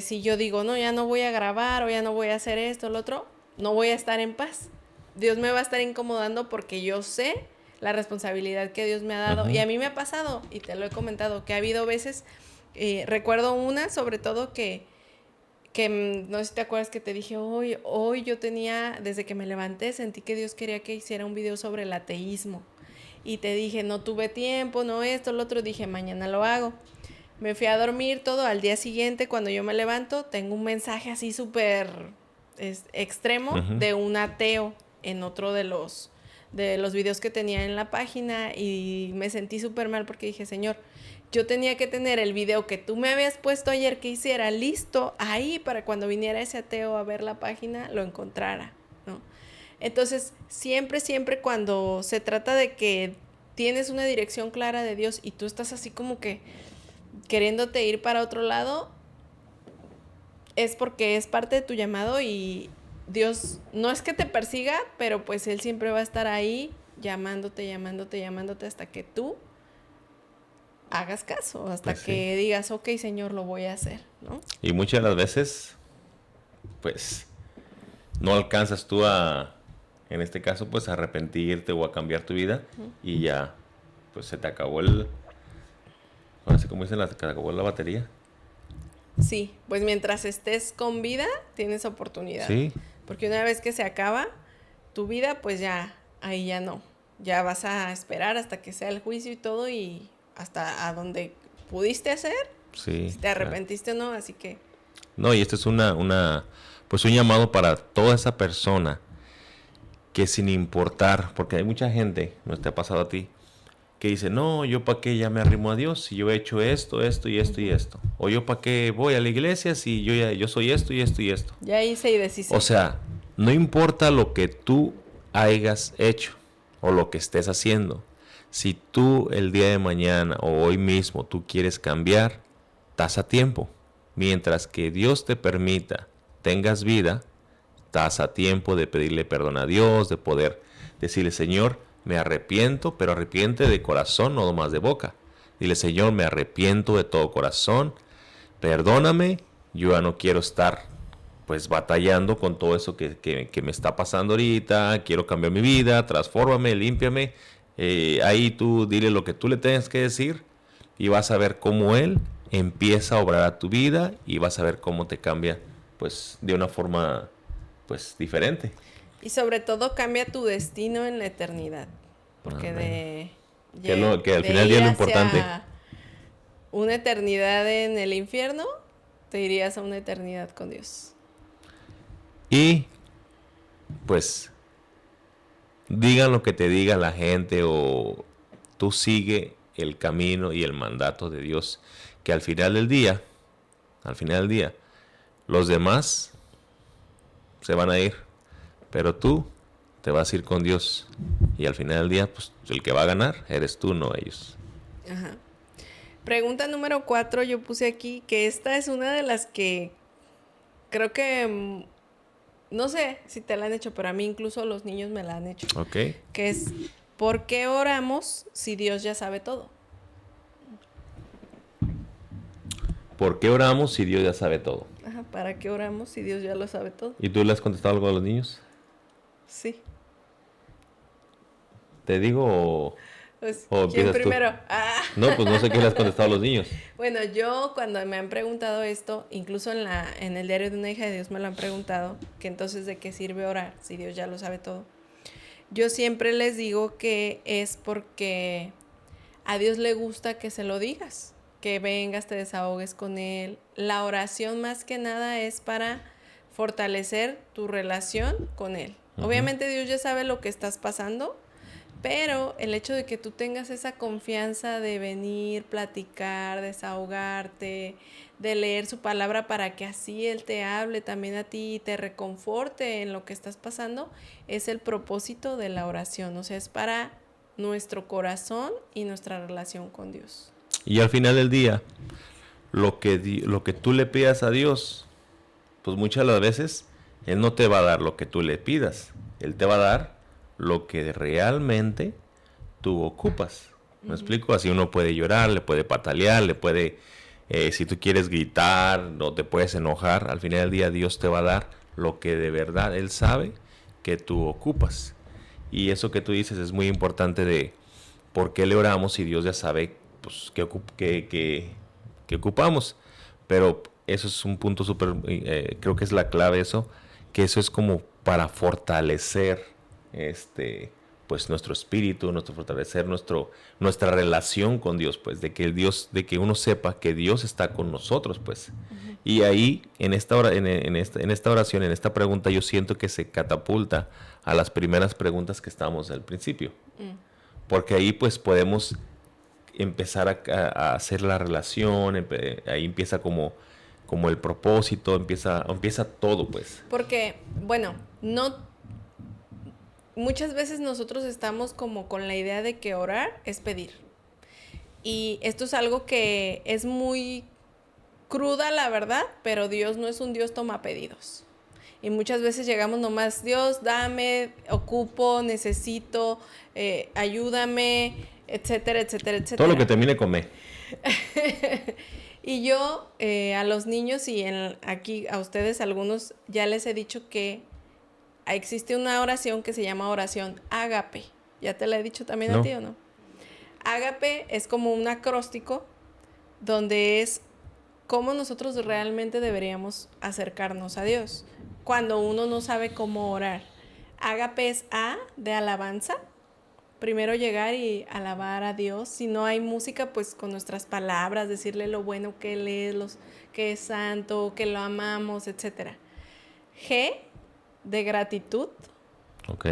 si yo digo, no, ya no voy a grabar o ya no voy a hacer esto o lo otro, no voy a estar en paz. Dios me va a estar incomodando porque yo sé la responsabilidad que Dios me ha dado. Y a mí me ha pasado, y te lo he comentado, que ha habido veces, recuerdo una sobre todo que no sé si te acuerdas que te dije, hoy yo tenía, desde que me levanté, sentí que Dios quería que hiciera un video sobre el ateísmo. Y te dije, no tuve tiempo, no esto, lo otro, dije, mañana lo hago. Me fui a dormir todo, al día siguiente, cuando yo me levanto, tengo un mensaje así súper extremo de un ateo en otro de los videos que tenía en la página, y me sentí súper mal porque dije, Señor, yo tenía que tener el video que tú me habías puesto ayer que hiciera listo ahí para cuando viniera ese ateo a ver la página, lo encontrara, ¿no? Entonces, siempre cuando se trata de que tienes una dirección clara de Dios y tú estás así como que queriéndote ir para otro lado, es porque es parte de tu llamado y Dios no es que te persiga, pero pues Él siempre va a estar ahí llamándote hasta que tú hagas caso, hasta Pues que sí. digas, ok, Señor, lo voy a hacer, ¿no? Y muchas de las veces, pues, no alcanzas tú en este caso, pues, a arrepentirte o a cambiar tu vida y ya, pues, se te acabó ahora sí como dicen, se te acabó la batería. Sí, pues mientras estés con vida, tienes oportunidad. Sí. Porque una vez que se acaba tu vida, pues ya, ahí ya no. Ya vas a esperar hasta que sea el juicio y todo, y hasta a donde pudiste hacer, Sí. si te arrepentiste o no, así que... No, y esto es pues un llamado para toda esa persona que sin importar, porque hay mucha gente, no te ha pasado a ti, que dice, no, yo para qué ya me arrimo a Dios si yo he hecho esto y esto y esto. O yo para qué voy a la iglesia si yo soy esto y esto y esto. Ya hice y deshice. O sea, no importa lo que tú hayas hecho o lo que estés haciendo. Si tú el día de mañana o hoy mismo tú quieres cambiar, estás a tiempo. Mientras que Dios te permita, tengas vida, estás a tiempo de pedirle perdón a Dios, de poder decirle, Señor, me arrepiento, pero arrepiente de corazón, no más de boca. Dile, Señor, me arrepiento de todo corazón, perdóname, yo ya no quiero estar pues batallando con todo eso que me está pasando ahorita, quiero cambiar mi vida, transfórmame, límpiame. Ahí tú dile lo que tú le tengas que decir y vas a ver cómo Él empieza a obrar a tu vida y vas a ver cómo te cambia pues de una forma pues diferente. Y sobre todo cambia tu destino en la eternidad. Porque Que al final del día es lo importante. Una eternidad en el infierno, te irías a una eternidad con Dios. Y pues digan lo que te diga la gente o tú sigue el camino y el mandato de Dios, que al final del día, los demás se van a ir, pero tú te vas a ir con Dios y al final del día, pues el que va a ganar eres tú, no ellos. Ajá. Pregunta número 4, yo puse aquí que esta es una de las que creo que no sé si te la han hecho, pero a mí incluso los niños me la han hecho. Ok. Que es, ¿por qué oramos si Dios ya sabe todo? ¿Por qué oramos si Dios ya sabe todo? Ajá, ¿para qué oramos si Dios ya lo sabe todo? ¿Y tú le has contestado algo a los niños? Sí. ¿Te digo Pues, o ¿quién empiezas tú? primero? No, pues no sé qué le has contestado a los niños. Bueno, yo cuando me han preguntado esto, incluso en el diario de una hija de Dios me lo han preguntado, que entonces ¿de qué sirve orar si Dios ya lo sabe todo? Yo siempre les digo que es porque a Dios le gusta que se lo digas, que vengas, te desahogues con Él. La oración más que nada es para fortalecer tu relación con Él. Obviamente Dios ya sabe lo que estás pasando, Pero el hecho de que tú tengas esa confianza de venir, platicar, desahogarte, de leer su palabra para que así Él te hable también a ti y te reconforte en lo que estás pasando, es el propósito de la oración. O sea, es para nuestro corazón y nuestra relación con Dios. Y al final del día, lo que tú le pidas a Dios, pues muchas de las veces Él no te va a dar lo que tú le pidas. Él te va a dar lo que realmente tú ocupas. ¿Me explico? Así uno puede llorar, le puede patalear, le puede, si tú quieres gritar, no te puedes enojar. Al final del día Dios te va a dar lo que de verdad Él sabe que tú ocupas. Y eso que tú dices es muy importante de por qué le oramos si Dios ya sabe pues, que ocupamos. Pero eso es un punto súper, creo que es la clave eso, que eso es como para fortalecer pues nuestro espíritu, fortalecer nuestra relación con Dios, pues, de que uno sepa que Dios está con nosotros, pues. Uh-huh. Y ahí, en esta oración, en esta pregunta, yo siento que se catapulta a las primeras preguntas que estábamos al principio. Porque ahí, pues, podemos empezar a hacer la relación, ahí empieza como el propósito, empieza todo, pues. Porque, bueno, muchas veces nosotros estamos como con la idea de que orar es pedir. Y esto es algo que es muy cruda, la verdad, pero Dios no es un Dios toma pedidos. Y muchas veces llegamos nomás, Dios, dame, ocupo, necesito, ayúdame, etcétera, etcétera, etcétera. Todo lo que termine con me. Y yo a los niños y aquí a ustedes algunos ya les he dicho que existe una oración que se llama oración ágape. ¿Ya te la he dicho también a ti o no? Ágape es como un acróstico donde es cómo nosotros realmente deberíamos acercarnos a Dios cuando uno no sabe cómo orar. Ágape es A de alabanza. Primero llegar y alabar a Dios. Si no hay música, pues con nuestras palabras, decirle lo bueno que Él es, que es santo, que lo amamos, etc. G de gratitud. Ok.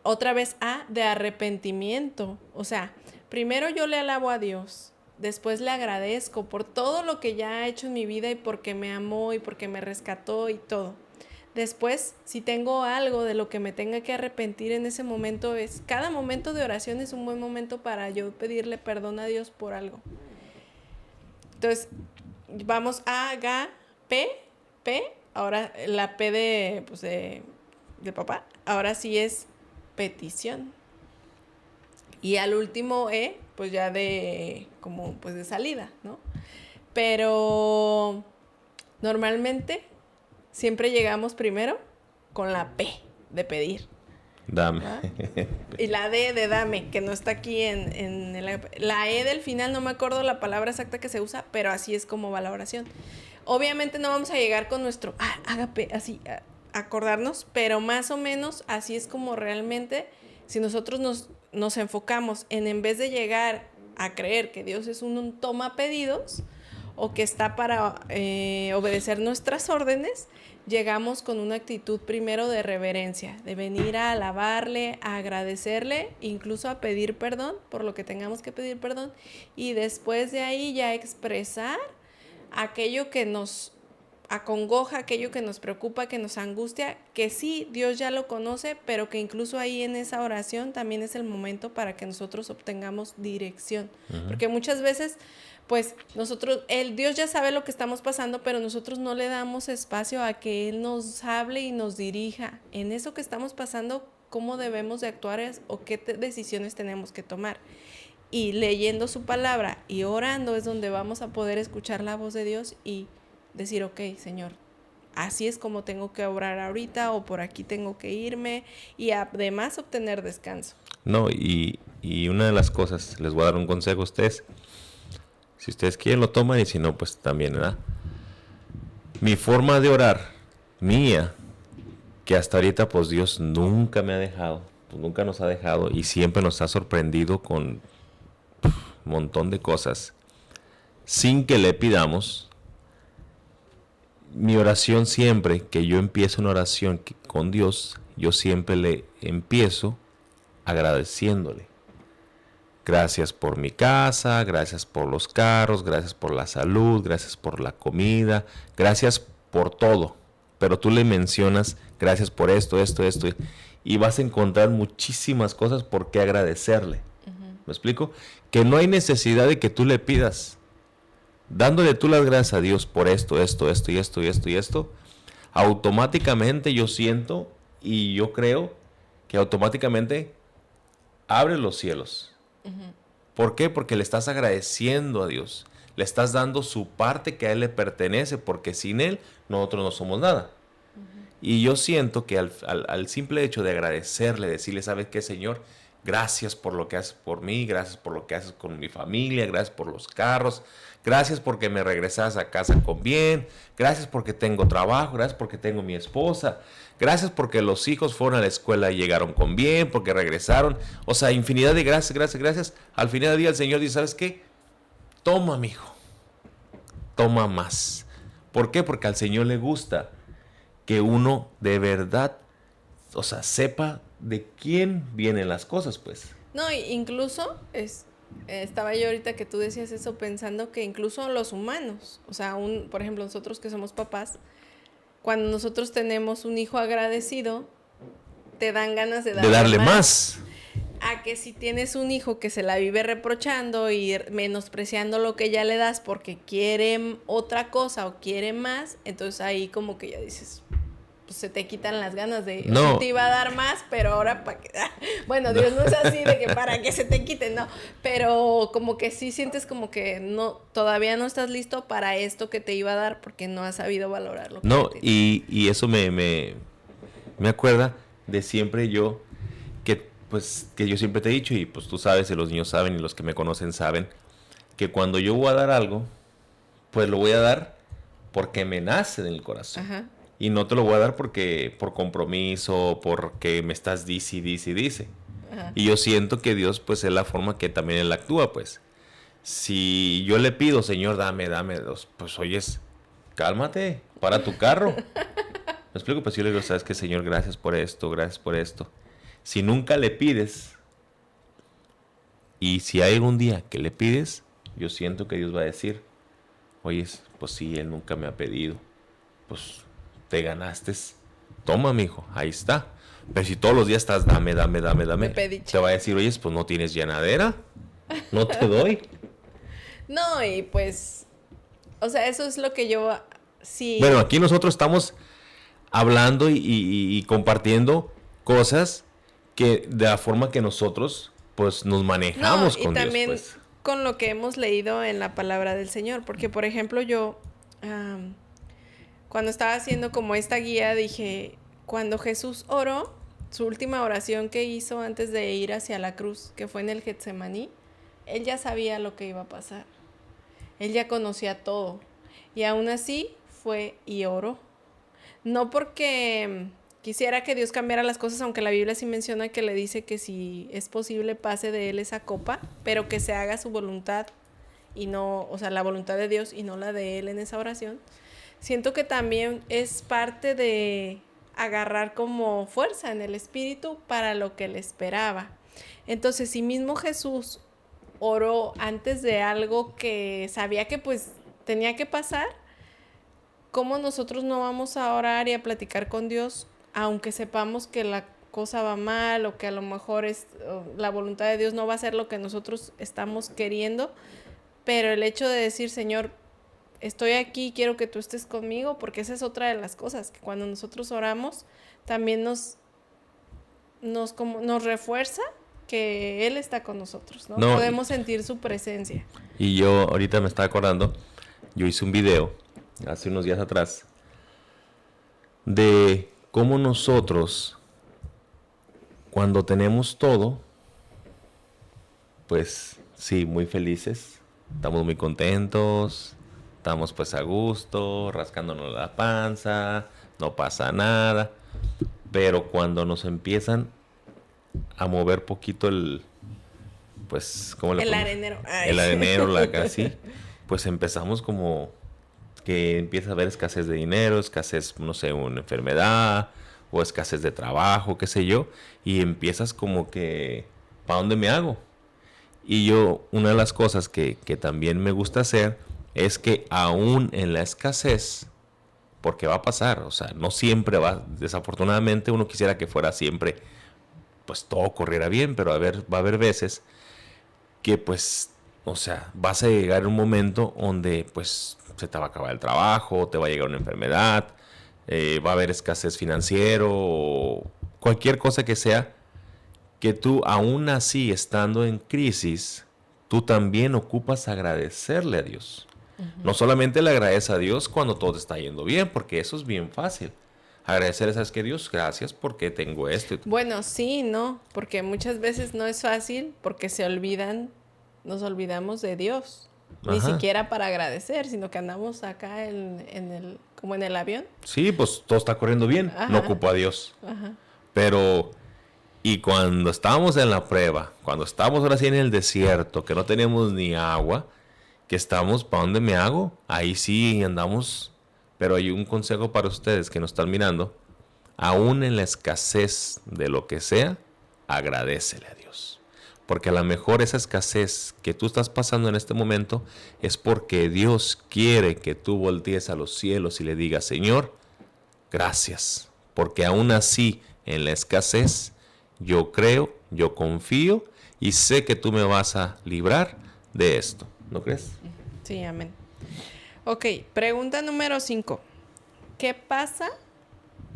Otra vez A de arrepentimiento. O sea, primero yo le alabo a Dios, después le agradezco por todo lo que ya ha hecho en mi vida y porque me amó y porque me rescató y todo. Después, si tengo algo de lo que me tenga que arrepentir en ese momento, cada momento de oración es un buen momento para yo pedirle perdón a Dios por algo. Entonces, vamos a G, P, ahora la P de papá, ahora sí es petición. Y al último E, pues ya de salida, ¿no? Pero normalmente siempre llegamos primero con la P de pedir. Dame. Y la D de dame, que no está aquí la E del final, no me acuerdo la palabra exacta que se usa, pero así es como va la oración. Obviamente no vamos a llegar con nuestro ágape, así, acordarnos, pero más o menos así es como realmente, si nosotros nos enfocamos en vez de llegar a creer que Dios es un toma pedidos o que está para obedecer nuestras órdenes, llegamos con una actitud primero de reverencia, de venir a alabarle, a agradecerle, incluso a pedir perdón por lo que tengamos que pedir perdón, y después de ahí ya expresar aquello que nos acongoja, aquello que nos preocupa, que nos angustia, que sí, Dios ya lo conoce, pero que incluso ahí en esa oración también es el momento para que nosotros obtengamos dirección. Uh-huh. Porque muchas veces, pues, Dios ya sabe lo que estamos pasando, pero nosotros no le damos espacio a que Él nos hable y nos dirija en eso que estamos pasando, cómo debemos de actuar o qué decisiones tenemos que tomar. Y leyendo su palabra y orando es donde vamos a poder escuchar la voz de Dios y decir, ok, Señor, así es como tengo que obrar ahorita o por aquí tengo que irme y además obtener descanso. No, y una de las cosas, les voy a dar un consejo a ustedes. Si ustedes quieren lo toman y si no, pues también, ¿verdad? Mi forma de orar, mía, que hasta ahorita pues Dios nunca me ha dejado, pues nunca nos ha dejado y siempre nos ha sorprendido con un montón de cosas, sin que le pidamos. Mi oración siempre, que yo empiezo una oración con Dios, yo siempre le empiezo agradeciéndole. Gracias por mi casa, gracias por los carros, gracias por la salud, gracias por la comida, gracias por todo. Pero tú le mencionas, gracias por esto, y vas a encontrar muchísimas cosas por qué agradecerle. ¿Me explico? Que no hay necesidad de que tú le pidas. Dándole tú las gracias a Dios por esto, automáticamente yo siento y yo creo que automáticamente abre los cielos. ¿Por qué? Porque le estás agradeciendo a Dios. Le estás dando su parte que a Él le pertenece, porque sin Él nosotros no somos nada. Y yo siento que al simple hecho de agradecerle, decirle, ¿sabes qué, Señor? Gracias por lo que haces por mí, gracias por lo que haces con mi familia, gracias por los carros, gracias porque me regresas a casa con bien, gracias porque tengo trabajo, gracias porque tengo mi esposa, gracias porque los hijos fueron a la escuela y llegaron con bien, porque regresaron. O sea, infinidad de gracias. Al final del día el Señor dice, ¿sabes qué? Toma, mijo, toma más. ¿Por qué? Porque al Señor le gusta que uno de verdad, o sea, sepa de quién vienen las cosas, pues. No, incluso estaba yo ahorita que tú decías eso pensando que incluso los humanos, o sea, por ejemplo, nosotros que somos papás, cuando nosotros tenemos un hijo agradecido, te dan ganas de darle más. A que si tienes un hijo que se la vive reprochando y menospreciando lo que ya le das porque quiere otra cosa o quiere más, entonces ahí como que ya dices, pues se te quitan las ganas de... No. Sí te iba a dar más, pero ahora para que... Bueno, Dios no es así de que para que se te quiten, no. Pero como que sí sientes como que no, todavía no estás listo para esto que te iba a dar porque no has sabido valorarlo. No, y eso me acuerda de siempre yo, que yo siempre te he dicho, y pues tú sabes, y los niños saben, y los que me conocen saben, que cuando yo voy a dar algo, pues lo voy a dar porque me nace del corazón. Ajá. Y no te lo voy a dar porque por compromiso, porque me estás dice. Ajá. Y yo siento que Dios, pues, es la forma que también Él actúa, pues. Si yo le pido, Señor, dame, pues, oyes, cálmate, para tu carro. ¿Me explico? Pues yo le digo, ¿sabes qué, Señor? Gracias por esto. Si nunca le pides, y si hay algún día que le pides, yo siento que Dios va a decir, oyes, pues sí, Él nunca me ha pedido. Pues te ganaste. Toma, mijo, ahí está. Pero si todos los días estás, dame, te va a decir, oyes, pues no tienes llenadera, no te doy. No, y pues, o sea, eso es lo que yo sí... Bueno, aquí nosotros estamos hablando y compartiendo cosas que de la forma que nosotros, pues, nos manejamos con Dios, también pues. Con lo que hemos leído en la palabra del Señor, porque, por ejemplo, yo... cuando estaba haciendo como esta guía, dije, cuando Jesús oró, su última oración que hizo antes de ir hacia la cruz, que fue en el Getsemaní, Él ya sabía lo que iba a pasar. Él ya conocía todo. Y aún así fue y oró. No porque quisiera que Dios cambiara las cosas, aunque la Biblia sí menciona que le dice que si es posible pase de Él esa copa, pero que se haga su voluntad y no, o sea, la voluntad de Dios y no la de Él en esa oración. Siento que también es parte de agarrar como fuerza en el espíritu para lo que le esperaba. Entonces, si mismo Jesús oró antes de algo que sabía que pues tenía que pasar, ¿cómo nosotros no vamos a orar y a platicar con Dios aunque sepamos que la cosa va mal o que a lo mejor la voluntad de Dios no va a ser lo que nosotros estamos queriendo? Pero el hecho de decir, Señor, estoy aquí, quiero que tú estés conmigo, porque esa es otra de las cosas, que cuando nosotros oramos también nos refuerza que Él está con nosotros, ¿no? Podemos sentir su presencia. Y yo ahorita me estaba acordando, yo hice un video hace unos días atrás de cómo nosotros, cuando tenemos todo, pues sí, muy felices, estamos muy contentos, estamos pues a gusto, rascándonos la panza, no pasa nada. Pero cuando nos empiezan a mover poquito el arenero. Ay. El arenero, así, pues empezamos como que empieza a haber escasez de dinero, escasez, no sé, una enfermedad, o escasez de trabajo, qué sé yo, y empiezas como que, ¿para dónde me hago? Y yo, una de las cosas que también me gusta hacer es que aún en la escasez, porque va a pasar, o sea, no siempre va, desafortunadamente uno quisiera que fuera siempre, pues todo corriera bien, pero va a haber veces que pues, o sea, vas a llegar a un momento donde pues se te va a acabar el trabajo, te va a llegar una enfermedad, va a haber escasez financiero, o cualquier cosa que sea, que tú aún así estando en crisis, tú también ocupas agradecerle a Dios. No solamente le agradeces a Dios cuando todo te está yendo bien, porque eso es bien fácil. Agradecerle, ¿sabes qué, Dios? Gracias porque tengo esto. Bueno, sí, no, porque muchas veces no es fácil porque nos olvidamos de Dios. Ni Ajá. siquiera para agradecer, sino que andamos acá como en el avión. Sí, pues todo está corriendo bien. No Ajá, ocupo a Dios. ajá. Pero, y cuando estábamos en la prueba, cuando estábamos ahora sí en el desierto, que no tenemos ni agua, que estamos, ¿para dónde me hago? Ahí sí andamos. Pero hay un consejo para ustedes que nos están mirando. Aún en la escasez de lo que sea, agradécele a Dios. Porque a lo mejor esa escasez que tú estás pasando en este momento es porque Dios quiere que tú voltees a los cielos y le digas, Señor, gracias. Porque aún así, en la escasez, yo creo, yo confío y sé que tú me vas a librar de esto. ¿No crees? Sí, amén. Ok, pregunta número 5. ¿Qué pasa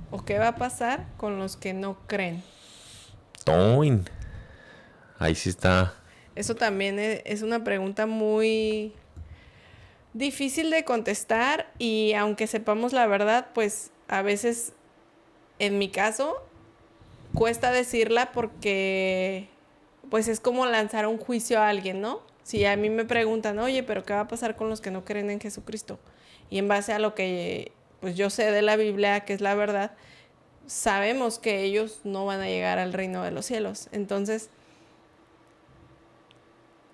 o qué va a pasar con los que no creen? Toin. Ahí sí está. Eso también es una pregunta muy difícil de contestar y aunque sepamos la verdad, pues a veces, en mi caso, cuesta decirla porque pues es como lanzar un juicio a alguien, ¿no? Si a mí me preguntan, oye, pero ¿qué va a pasar con los que no creen en Jesucristo? Y en base a lo que pues yo sé de la Biblia, que es la verdad, sabemos que ellos no van a llegar al reino de los cielos. Entonces,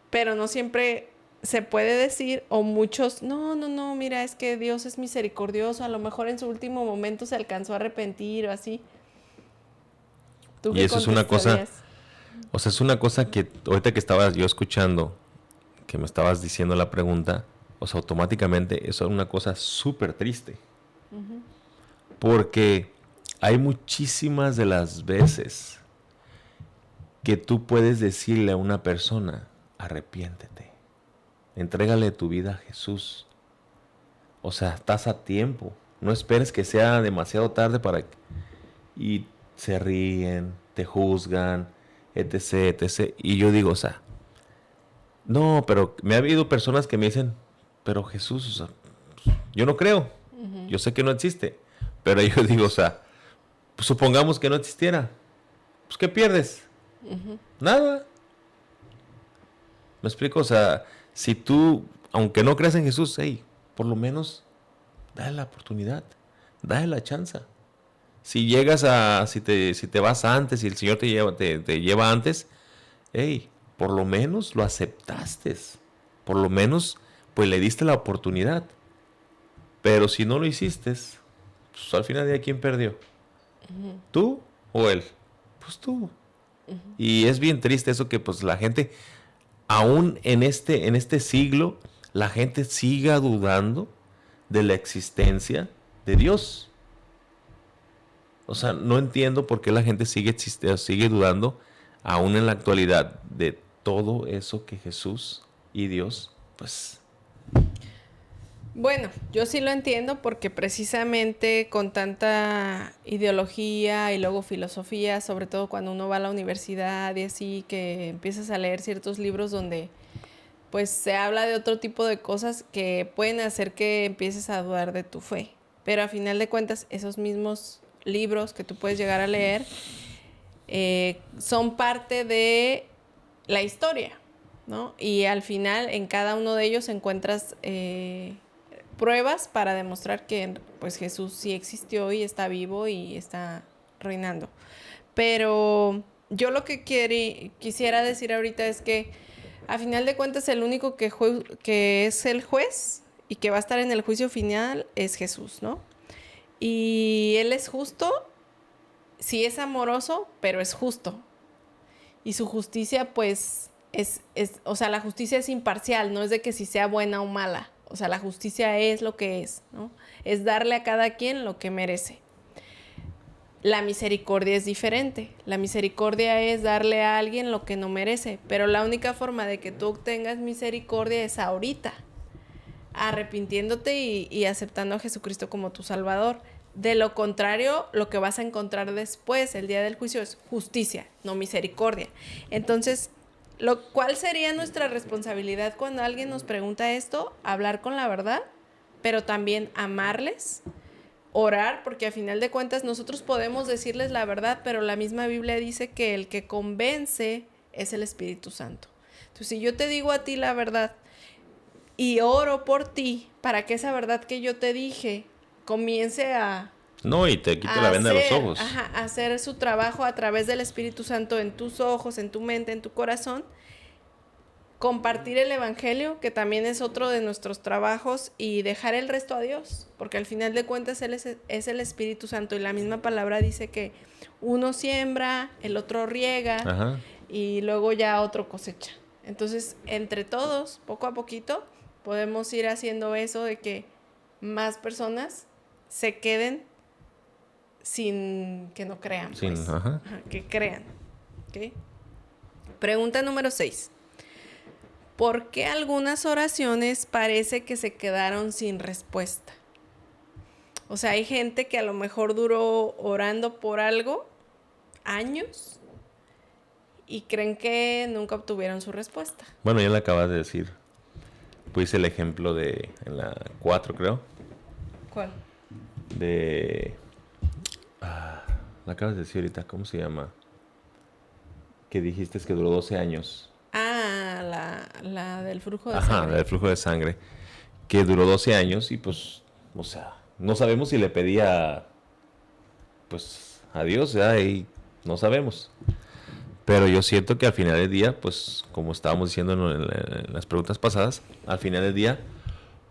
pero no siempre se puede decir, o muchos, no, mira, es que Dios es misericordioso, a lo mejor en su último momento se alcanzó a arrepentir o así. ¿Tú Y qué eso es una cosa, contestarías? o sea, es una cosa que ahorita que estaba yo escuchando, que me estabas diciendo la pregunta, o sea, automáticamente eso es una cosa súper triste. Porque hay muchísimas de las veces que tú puedes decirle a una persona, arrepiéntete, entrégale tu vida a Jesús. O sea, estás a tiempo. No esperes que sea demasiado tarde para que... Y se ríen, te juzgan, etc, etc. Y yo digo, o sea, no, pero me ha habido personas que me dicen, pero Jesús, o sea, yo no creo. Yo sé que no existe. Pero yo digo, o sea, pues supongamos que no existiera. Pues ¿qué pierdes? Nada. ¿Me explico? O sea, si tú, aunque no creas en Jesús, hey, por lo menos dale la oportunidad, dale la chance. Si llegas a, si te vas antes y el Señor te lleva antes, hey, por lo menos lo aceptaste. Por lo menos, pues le diste la oportunidad. Pero si no lo hiciste, pues al final de día, ¿quién perdió? ¿Tú o él? Pues tú. Y es bien triste eso que pues la gente, aún en este siglo, la gente siga dudando de la existencia de Dios. O sea, no entiendo por qué la gente sigue dudando, aún en la actualidad, de todo eso que Jesús y Dios, pues... Bueno, yo sí lo entiendo porque precisamente con tanta ideología y luego filosofía, sobre todo cuando uno va a la universidad y así, que empiezas a leer ciertos libros donde pues se habla de otro tipo de cosas que pueden hacer que empieces a dudar de tu fe. Pero a final de cuentas, esos mismos libros que tú puedes llegar a leer son parte de la historia, ¿no? Y al final en cada uno de ellos encuentras pruebas para demostrar que pues Jesús sí existió y está vivo y está reinando. Pero yo lo que quisiera decir ahorita es que a final de cuentas el único que es el juez y que va a estar en el juicio final es Jesús, ¿no? Y Él es justo sí es amoroso, pero es justo. Y su justicia, pues, o sea, la justicia es imparcial, no es de que si sea buena o mala. O sea, la justicia es lo que es, ¿no? Es darle a cada quien lo que merece. La misericordia es diferente. La misericordia es darle a alguien lo que no merece. Pero la única forma de que tú obtengas misericordia es ahorita, arrepintiéndote y aceptando a Jesucristo como tu Salvador. De lo contrario, lo que vas a encontrar después, el día del juicio, es justicia, no misericordia. Entonces, ¿cuál sería nuestra responsabilidad cuando alguien nos pregunta esto? Hablar con la verdad, pero también amarles, orar, porque a final de cuentas nosotros podemos decirles la verdad, pero la misma Biblia dice que el que convence es el Espíritu Santo. Entonces, si yo te digo a ti la verdad y oro por ti para que esa verdad que yo te dije comience No, y te quite la venda de los ojos. a hacer su trabajo a través del Espíritu Santo en tus ojos, en tu mente, en tu corazón, compartir el Evangelio, que también es otro de nuestros trabajos, y dejar el resto a Dios, porque al final de cuentas Él es el Espíritu Santo, y la misma palabra dice que uno siembra, el otro riega, Ajá. y luego ya otro cosecha. Entonces, entre todos, poco a poquito, podemos ir haciendo eso de que más personas se queden sin que no crean, pues. Ajá. Ajá, que crean. ¿Okay? Pregunta número 6. ¿Por qué algunas oraciones parece que se quedaron sin respuesta? O sea, hay gente que a lo mejor duró orando por algo años y creen que nunca obtuvieron su respuesta. Bueno, ya le acabas de decir. Puse el ejemplo de en la 4, creo. ¿Cuál? La acabas de decir ahorita, ¿cómo se llama? Que dijiste que duró 12 años. La del flujo de Ajá, sangre. la del flujo de sangre. Que duró 12 años y pues, o sea, no sabemos si le pedía, pues, a Dios, ¿verdad? Y no sabemos. Pero yo siento que al final del día, pues, como estábamos diciendo en las preguntas pasadas, al final del día,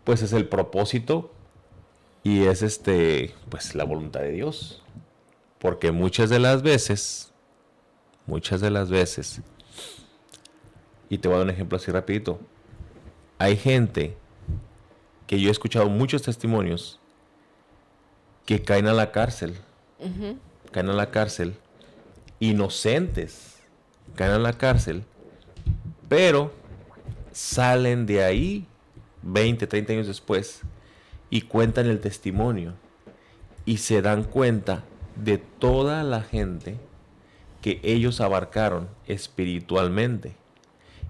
pues es el propósito y es pues la voluntad de Dios. Porque muchas de las veces, y te voy a dar un ejemplo así rapidito, hay gente que yo he escuchado muchos testimonios que caen a la cárcel, caen a la cárcel, inocentes, caen a la cárcel, pero salen de ahí 20, 30 años después y cuentan el testimonio y se dan cuenta de toda la gente que ellos abarcaron espiritualmente.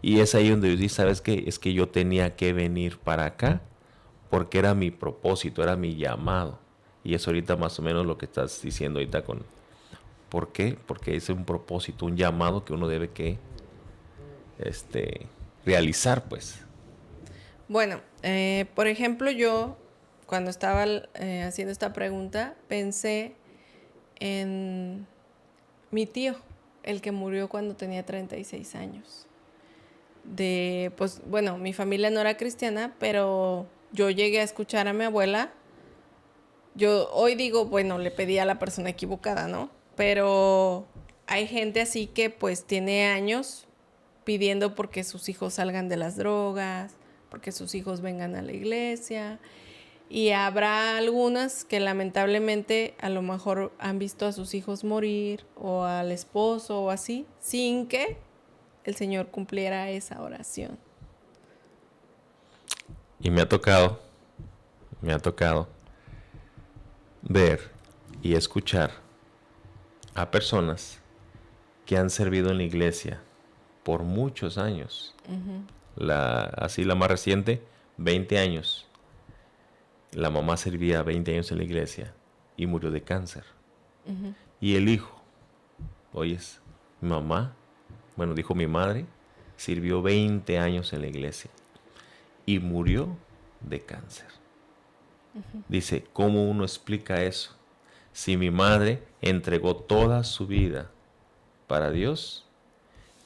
Y es ahí donde yo digo, ¿sabes qué? Es que yo tenía que venir para acá porque era mi propósito, era mi llamado. Y es ahorita más o menos lo que estás diciendo ahorita con... ¿Por qué? Porque es un propósito, un llamado que uno debe que realizar, pues. Bueno, por ejemplo, yo cuando estaba haciendo esta pregunta pensé en mi tío, el que murió cuando tenía 36 años. Pues bueno, mi familia no era cristiana, pero yo llegué a escuchar a mi abuela. Yo hoy digo, bueno, le pedí a la persona equivocada, ¿no? Pero hay gente así que pues tiene años pidiendo porque sus hijos salgan de las drogas, porque sus hijos vengan a la iglesia. Y habrá algunas que lamentablemente a lo mejor han visto a sus hijos morir o al esposo o así, sin que el Señor cumpliera esa oración. Y me ha tocado ver y escuchar a personas que han servido en la iglesia por muchos años. Así la más reciente, 20 años. La mamá servía 20 años en la iglesia y murió de cáncer. Y el hijo, oyes, mi mamá, bueno, dijo mi madre, sirvió 20 años en la iglesia y murió de cáncer. Dice, ¿cómo uno explica eso? Si mi madre entregó toda su vida para Dios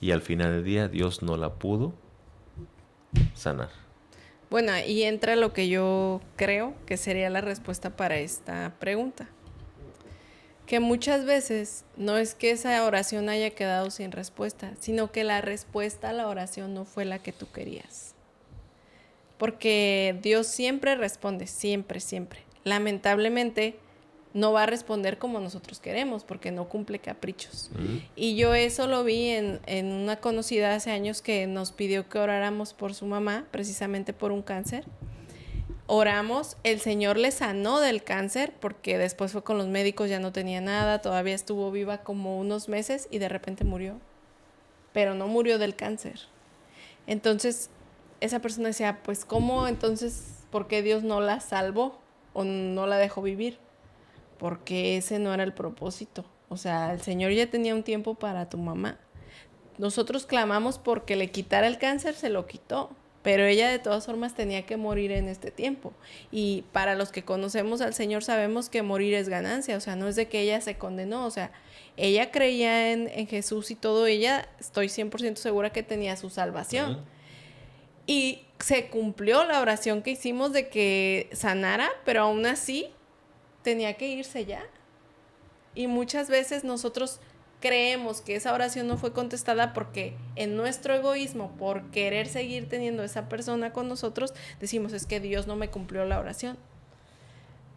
y al final del día Dios no la pudo sanar. Bueno, y entra lo que yo creo que sería la respuesta para esta pregunta. que muchas veces no es que esa oración haya quedado sin respuesta, sino que la respuesta a la oración no fue la que tú querías. Porque Dios siempre responde, siempre, siempre. Lamentablemente no va a responder como nosotros queremos, porque no cumple caprichos. Y yo eso lo vi en una conocida hace años que nos pidió que oráramos por su mamá, precisamente por un cáncer. Oramos, el Señor le sanó del cáncer, porque después fue con los médicos, ya no tenía nada, todavía estuvo viva como unos meses y de repente murió. Pero no murió del cáncer. Entonces, esa persona decía, pues, ¿cómo entonces, por qué Dios no la salvó o no la dejó vivir? Porque ese no era el propósito. O sea, el Señor ya tenía un tiempo para tu mamá. Nosotros clamamos porque le quitara el cáncer, se lo quitó. Pero ella de todas formas tenía que morir en este tiempo. Y para los que conocemos al Señor sabemos que morir es ganancia. O sea, no es de que ella se condenó. O sea, ella creía en Jesús y todo. Ella, estoy 100% segura que tenía su salvación. Y se cumplió la oración que hicimos de que sanara, pero aún así tenía que irse ya. Y muchas veces nosotros creemos que esa oración no fue contestada porque en nuestro egoísmo, por querer seguir teniendo esa persona con nosotros, decimos, es que Dios no me cumplió la oración.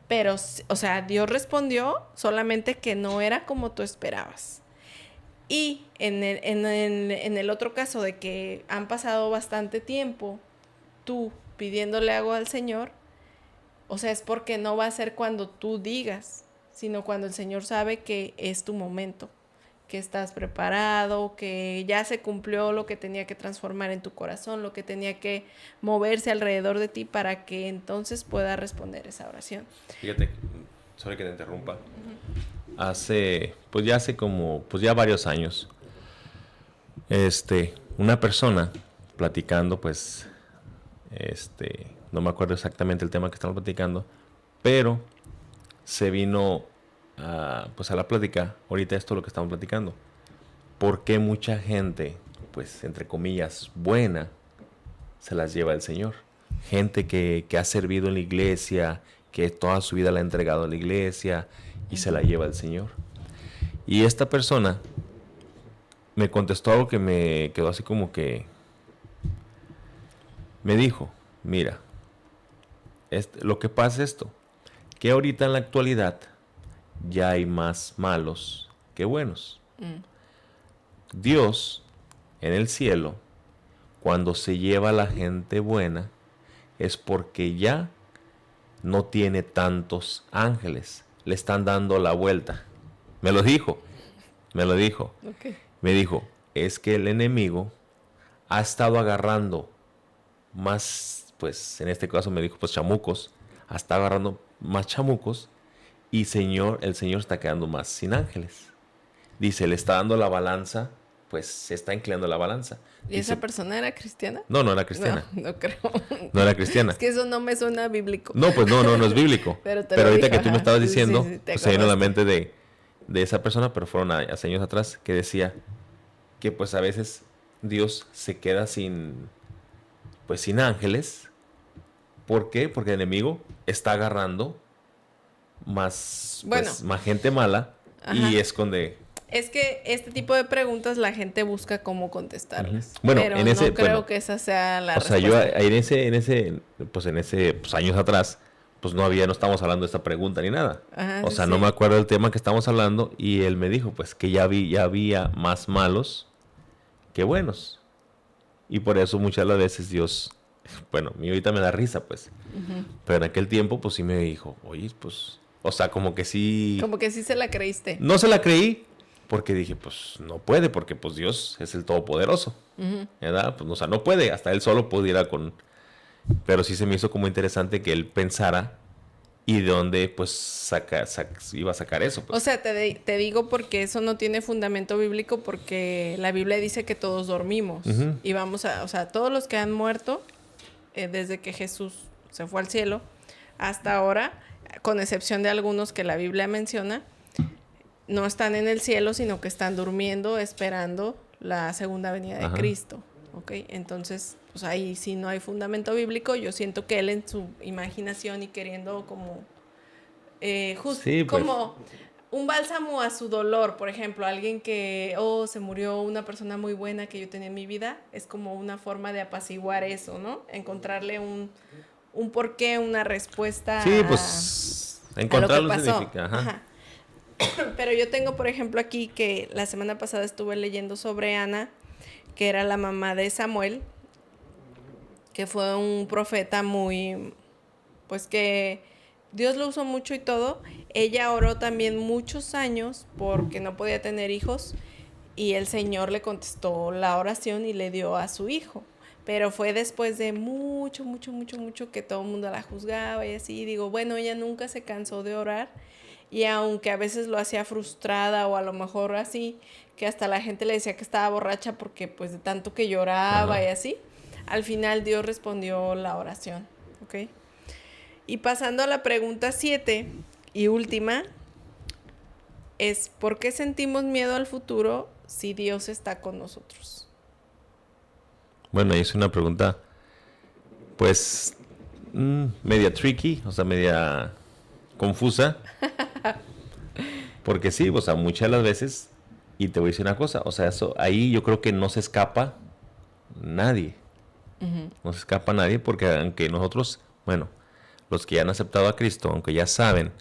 Pero, o sea, Dios respondió, solamente que no era como tú esperabas. Y en el otro caso de que han pasado bastante tiempo, tú pidiéndole algo al Señor, o sea, es porque no va a ser cuando tú digas, sino cuando el Señor sabe que es tu momento, que estás preparado, que ya se cumplió lo que tenía que transformar en tu corazón, lo que tenía que moverse alrededor de ti para que entonces pueda responder esa oración. Fíjate, sorry que te interrumpa. Hace como, pues ya varios años, una persona platicando, pues, no me acuerdo exactamente el tema que estamos platicando, pero se vino pues a la plática, ahorita esto es lo que estamos platicando. ¿Por qué mucha gente, pues, entre comillas, buena, se las lleva el Señor? Gente que ha servido en la iglesia, que toda su vida la ha entregado a la iglesia y se la lleva el Señor. Y esta persona me contestó algo que me quedó así como que... Me dijo, mira, lo que pasa es esto, que ahorita en la actualidad ya hay más malos que buenos. Dios, en el cielo, cuando se lleva a la gente buena, es porque ya no tiene tantos ángeles. Le están dando la vuelta. Me lo dijo. Okay. Me dijo, es que el enemigo ha estado agarrando más, pues en este caso me dijo, pues chamucos. Ha estado agarrando más chamucos y el Señor está quedando más sin ángeles. Dice, le está dando la balanza, pues se está inclinando la balanza. ¿Y esa persona era cristiana? No era cristiana. No creo. No era cristiana. Es que eso no me suena bíblico. No, pues no es bíblico. Pero ahorita dijo, que tú me estabas diciendo, sí, pues se vino a la mente de esa persona, pero fueron hace años atrás, que decía que pues a veces Dios se queda sin ángeles. ¿Por qué? Porque el enemigo está agarrando más gente mala. Ajá. Y esconde. Es que este tipo de preguntas la gente busca cómo contestarlas. Bueno, pero no creo que esa sea la respuesta. O sea, yo en ese años atrás, pues no estamos hablando de esta pregunta ni nada. Ajá, o sea, no me acuerdo del tema que estamos hablando y él me dijo, pues, que ya había más malos que buenos. Y por eso muchas de las veces Dios, bueno, a mí ahorita me da risa, pues. Pero en aquel tiempo, pues sí me dijo, oye, pues, o sea, como que sí... Como que sí se la creíste. No se la creí. Porque dije, pues no puede, porque pues Dios es el Todopoderoso, ¿verdad? Pues, o sea, no puede, hasta él solo pudiera con... Pero sí se me hizo como interesante que él pensara y de dónde pues iba a sacar eso. Pues. O sea, te digo porque eso no tiene fundamento bíblico, porque la Biblia dice que todos dormimos. Y o sea, todos los que han muerto desde que Jesús se fue al cielo hasta ahora, con excepción de algunos que la Biblia menciona, no están en el cielo, sino que están durmiendo esperando la segunda venida de Cristo. ¿Ok? Entonces, pues ahí sí no hay fundamento bíblico. Yo siento que él en su imaginación y queriendo como... sí, pues. como un bálsamo a su dolor, por ejemplo, alguien que, se murió una persona muy buena que yo tenía en mi vida, es como una forma de apaciguar eso, ¿no? Encontrarle un porqué, una respuesta Sí, a pues lo que encontrarlo pasó. significa, ajá. Ajá. Pero yo tengo, por ejemplo, aquí que la semana pasada estuve leyendo sobre Ana, que era la mamá de Samuel, que fue un profeta muy, pues que Dios lo usó mucho y todo. Ella oró también muchos años porque no podía tener hijos y el Señor le contestó la oración y le dio a su hijo. Pero fue después de mucho que todo el mundo la juzgaba y así. Digo, bueno, ella nunca se cansó de orar y aunque a veces lo hacía frustrada o a lo mejor así, que hasta la gente le decía que estaba borracha porque pues de tanto que lloraba Ajá. y así, al final Dios respondió la oración, ¿ok? Y pasando a la pregunta 7 y última, es ¿por qué sentimos miedo al futuro si Dios está con nosotros? Bueno, es una pregunta, pues, media tricky, o sea, media confusa. Porque sí, o sea, muchas de las veces, y te voy a decir una cosa, o sea, eso ahí yo creo que no se escapa nadie. No se escapa nadie porque aunque nosotros, bueno, los que ya han aceptado a Cristo, aunque ya saben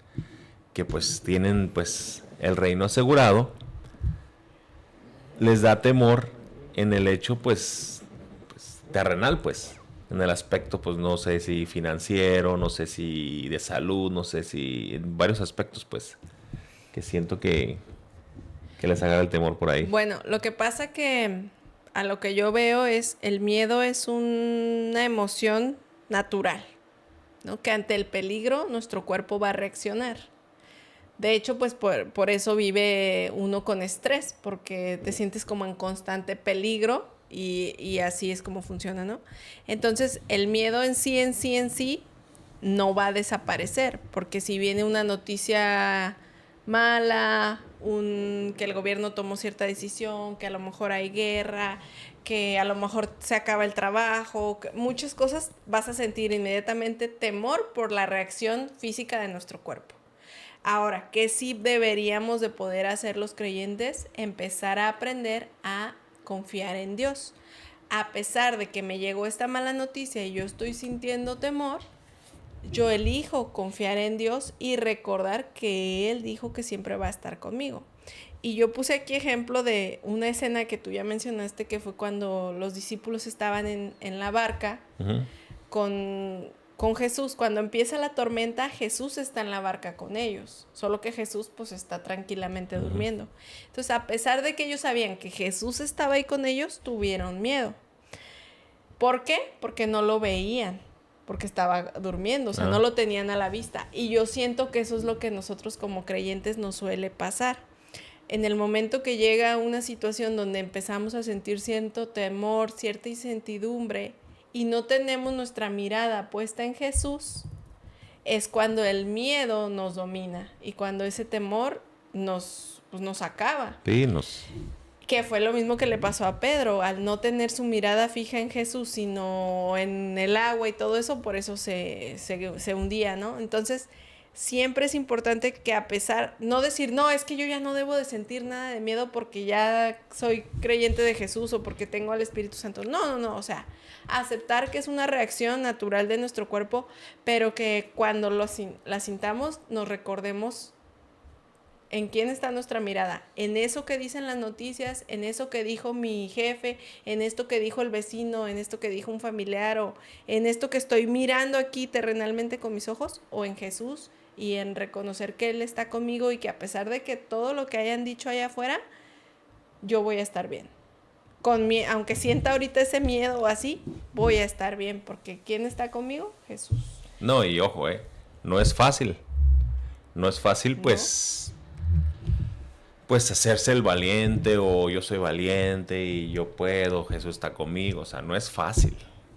que pues tienen pues el reino asegurado, les da temor en el hecho pues terrenal, pues en el aspecto pues no sé si financiero, no sé si de salud, no sé si en varios aspectos pues que siento que les haga el temor por ahí. Bueno, lo que pasa que a lo que yo veo es el miedo es una emoción natural, ¿no? Que ante el peligro nuestro cuerpo va a reaccionar. De hecho, pues por eso vive uno con estrés, porque te sientes como en constante peligro y así es como funciona, ¿no? Entonces, el miedo en sí, no va a desaparecer, porque si viene una noticia mala, que el gobierno tomó cierta decisión, que a lo mejor hay guerra, que a lo mejor se acaba el trabajo, muchas cosas, vas a sentir inmediatamente temor por la reacción física de nuestro cuerpo. Ahora, ¿qué sí deberíamos de poder hacer los creyentes? Empezar a aprender a confiar en Dios. A pesar de que me llegó esta mala noticia y yo estoy sintiendo temor, yo elijo confiar en Dios y recordar que Él dijo que siempre va a estar conmigo. Y yo puse aquí ejemplo de una escena que tú ya mencionaste, que fue cuando los discípulos estaban en la barca Ujú. con Jesús. Cuando empieza la tormenta, Jesús está en la barca con ellos, solo que Jesús pues está tranquilamente durmiendo. Entonces, a pesar de que ellos sabían que Jesús estaba ahí con ellos, tuvieron miedo. ¿Por qué? Porque no lo veían, porque estaba durmiendo, o sea, no lo tenían a la vista. Y yo siento que eso es lo que nosotros como creyentes nos suele pasar. En el momento que llega una situación donde empezamos a sentir cierto temor, cierta incertidumbre y no tenemos nuestra mirada puesta en Jesús, es cuando el miedo nos domina y cuando ese temor nos acaba. Sí, Que fue lo mismo que le pasó a Pedro, al no tener su mirada fija en Jesús, sino en el agua y todo eso, por eso se hundía, ¿no? Entonces, siempre es importante que a pesar, no decir, no, es que yo ya no debo de sentir nada de miedo porque ya soy creyente de Jesús o porque tengo al Espíritu Santo. No, o sea, aceptar que es una reacción natural de nuestro cuerpo, pero que cuando la sintamos nos recordemos en quién está nuestra mirada, en eso que dicen las noticias, en eso que dijo mi jefe, en esto que dijo el vecino, en esto que dijo un familiar o en esto que estoy mirando aquí terrenalmente con mis ojos, o en Jesús y en reconocer que Él está conmigo y que a pesar de que todo lo que hayan dicho allá afuera, yo voy a estar bien. Aunque sienta ahorita ese miedo o así, voy a estar bien, porque ¿quién está conmigo? Jesús. no, y ojo, no es fácil. No es fácil, ¿No? pues hacerse el valiente o yo soy valiente y yo puedo, Jesús está conmigo. O sea, no es fácil.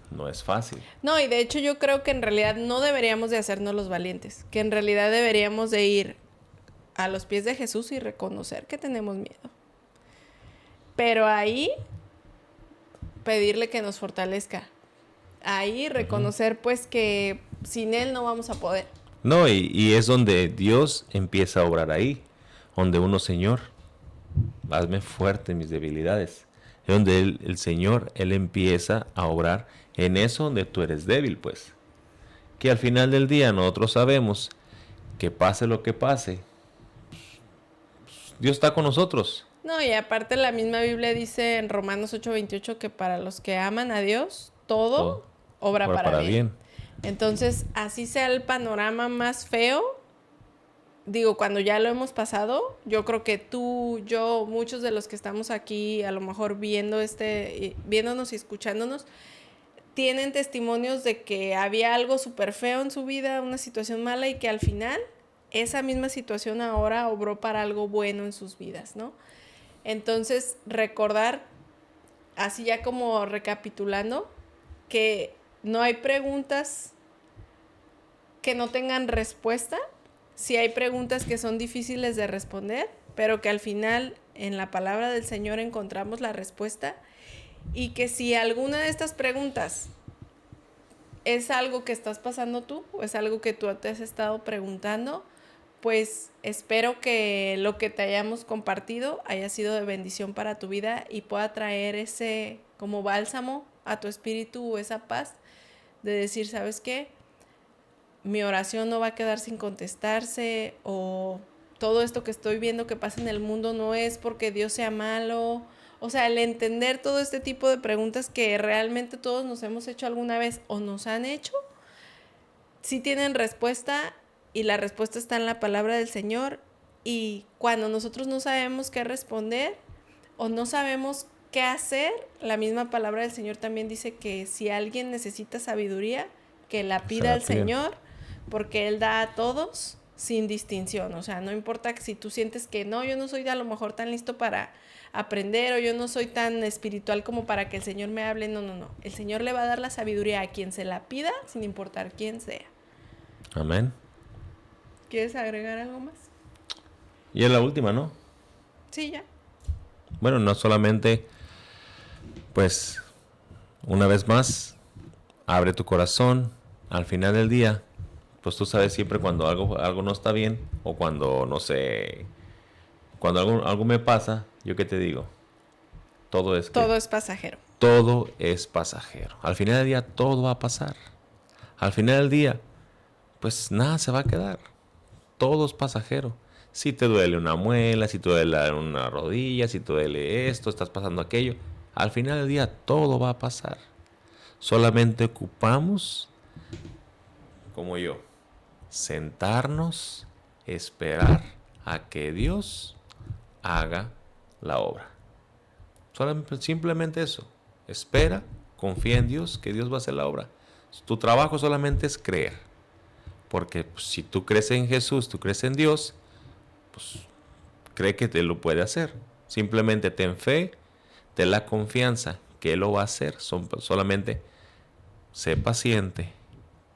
No es fácil. No, y de hecho yo creo que en realidad no deberíamos de hacernos los valientes, que en realidad deberíamos de ir a los pies de Jesús y reconocer que tenemos miedo. Pero ahí pedirle que nos fortalezca. Ahí reconocer pues que sin Él no vamos a poder. No, y es donde Dios empieza a obrar ahí. donde uno, Señor, hazme fuerte en mis debilidades. Es donde el Señor, Él empieza a obrar en eso donde tú eres débil, pues. Que al final del día nosotros sabemos que pase lo que pase, Dios está con nosotros. No, y aparte la misma Biblia dice en Romanos 8:28 que para los que aman a Dios, todo Todo obra obra para para bien. bien. Entonces, así sea el panorama más feo, digo, cuando ya lo hemos pasado, yo creo que tú, yo, muchos de los que estamos aquí, a lo mejor viéndonos y escuchándonos, tienen testimonios de que había algo súper feo en su vida, una situación mala, y que al final esa misma situación ahora obró para algo bueno en sus vidas, ¿no? Entonces, recordar, así ya como recapitulando, que no hay preguntas que no tengan respuesta. Sí hay preguntas que son difíciles de responder, pero que al final en la palabra del Señor encontramos la respuesta, y que si alguna de estas preguntas es algo que estás pasando tú o es algo que tú te has estado preguntando, pues espero que lo que te hayamos compartido haya sido de bendición para tu vida y pueda traer ese como bálsamo a tu espíritu, o esa paz de decir, ¿sabes qué? Mi oración no va a quedar sin contestarse, o todo esto que estoy viendo que pasa en el mundo no es porque Dios sea malo. O sea, el entender todo este tipo de preguntas que realmente todos nos hemos hecho alguna vez o nos han hecho, sí tienen respuesta, y la respuesta está en la palabra del Señor. Y cuando nosotros no sabemos qué responder o no sabemos qué hacer, la misma palabra del Señor también dice que si alguien necesita sabiduría, que la Se pida la al piden. Señor, porque Él da a todos sin distinción. O sea, no importa que si tú sientes que no, yo no soy a lo mejor tan listo para aprender, o yo no soy tan espiritual como para que el Señor me hable. No, no, no. El Señor le va a dar la sabiduría a quien se la pida, sin importar quién sea. Amén. ¿Quieres agregar algo más? Y es la última, ¿no? Sí, ya. Bueno, no solamente, pues, una vez más, abre tu corazón. Al final del día, pues tú sabes siempre cuando algo no está bien, o cuando, no sé, cuando algo me pasa, yo qué te digo, Todo es pasajero. todo es pasajero. Al final del día todo va a pasar. Al final del día, pues nada se va a quedar. Todo es pasajero. Si te duele una muela, si te duele una rodilla, si te duele esto, estás pasando aquello, al final del día todo va a pasar. Solamente ocupamos, como yo, sentarnos, esperar a que Dios haga la obra. Simplemente eso. Espera, confía en Dios, que Dios va a hacer la obra. Tu trabajo solamente es creer. Porque pues, si tú crees en Jesús, tú crees en Dios, pues cree que te lo puede hacer. Simplemente ten fe, ten la confianza que Él lo va a hacer. Solamente sé paciente,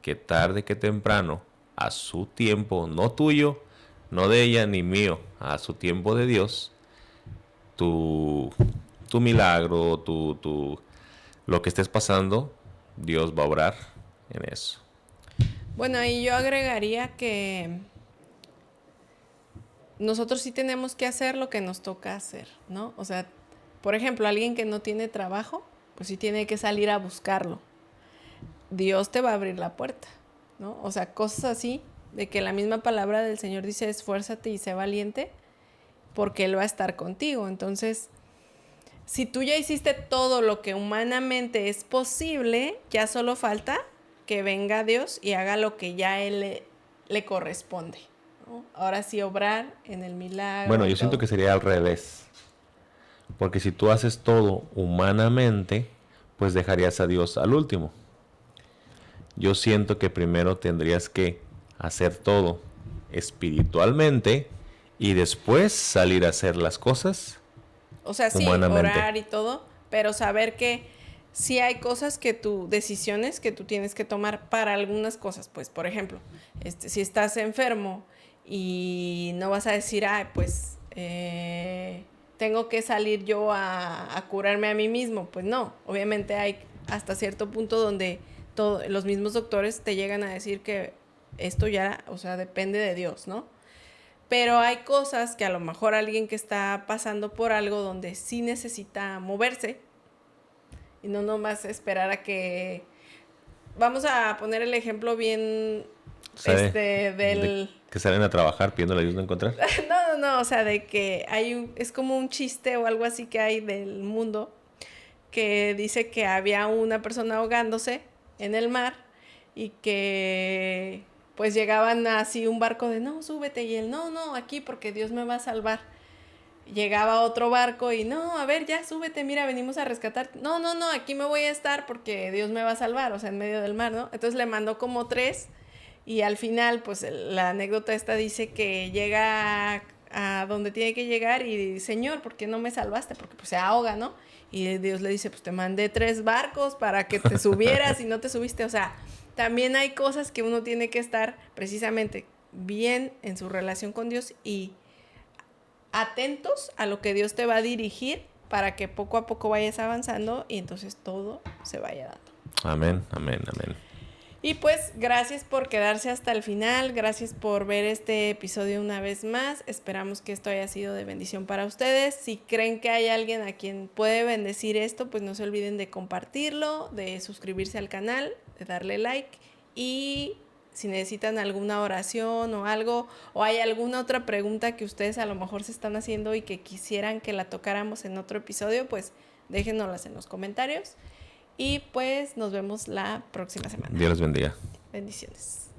que tarde que temprano, a su tiempo, no tuyo, no de ella ni mío, a su tiempo de Dios, tu, tu milagro, lo que estés pasando, Dios va a obrar en eso. Bueno, ahí yo agregaría que nosotros sí tenemos que hacer lo que nos toca hacer, ¿no? O sea, por ejemplo, alguien que no tiene trabajo, pues sí tiene que salir a buscarlo. Dios te va a abrir la puerta, ¿no? O sea, cosas así, de que la misma palabra del Señor dice, esfuérzate y sé valiente, porque Él va a estar contigo. Entonces, si tú ya hiciste todo lo que humanamente es posible, ya solo falta que venga Dios y haga lo que ya Él le corresponde, ¿no? Ahora sí, obrar en el milagro, Bueno, en yo siento todo. que sería al revés. Porque si tú haces todo humanamente, pues dejarías a Dios al último. Yo siento que primero tendrías que hacer todo espiritualmente y después salir a hacer las cosas O sea, sí, humanamente. orar y todo, pero saber que sí hay cosas que decisiones que tú tienes que tomar para algunas cosas. Pues, por ejemplo, si estás enfermo y no vas a decir, ay, pues tengo que salir yo a curarme a mí mismo. Pues no, obviamente hay hasta cierto punto donde los mismos doctores te llegan a decir que esto ya, o sea, depende de Dios, ¿no? Pero hay cosas que a lo mejor alguien que está pasando por algo donde sí necesita moverse y no nomás esperar a que... Vamos a poner el ejemplo bien ¿Sabe? De del... que salen a trabajar pidiendo la ayuda de encontrar. No, o sea, de que es como un chiste o algo así que hay del mundo que dice que había una persona ahogándose en el mar y que pues llegaban así un barco de no, súbete, y él no, aquí porque Dios me va a salvar. Llegaba otro barco y no, a ver, ya súbete, mira, venimos a rescatar. No, aquí me voy a estar porque Dios me va a salvar, o sea, en medio del mar, ¿no? Entonces le mandó como 3 y al final, pues la anécdota esta dice que llega a donde tiene que llegar y Señor, ¿por qué no me salvaste? Porque pues se ahoga, ¿no? Y Dios le dice, pues te mandé 3 barcos para que te subieras y no te subiste. O sea, también hay cosas que uno tiene que estar precisamente bien en su relación con Dios y atentos a lo que Dios te va a dirigir para que poco a poco vayas avanzando y entonces todo se vaya dando. Amén, amén, amén. Y pues gracias por quedarse hasta el final, gracias por ver este episodio una vez más, esperamos que esto haya sido de bendición para ustedes. Si creen que hay alguien a quien puede bendecir esto, pues no se olviden de compartirlo, de suscribirse al canal, de darle like y si necesitan alguna oración o algo, o hay alguna otra pregunta que ustedes a lo mejor se están haciendo y que quisieran que la tocáramos en otro episodio, pues déjenoslas en los comentarios. Y pues nos vemos la próxima semana. Dios los bendiga. Bendiciones.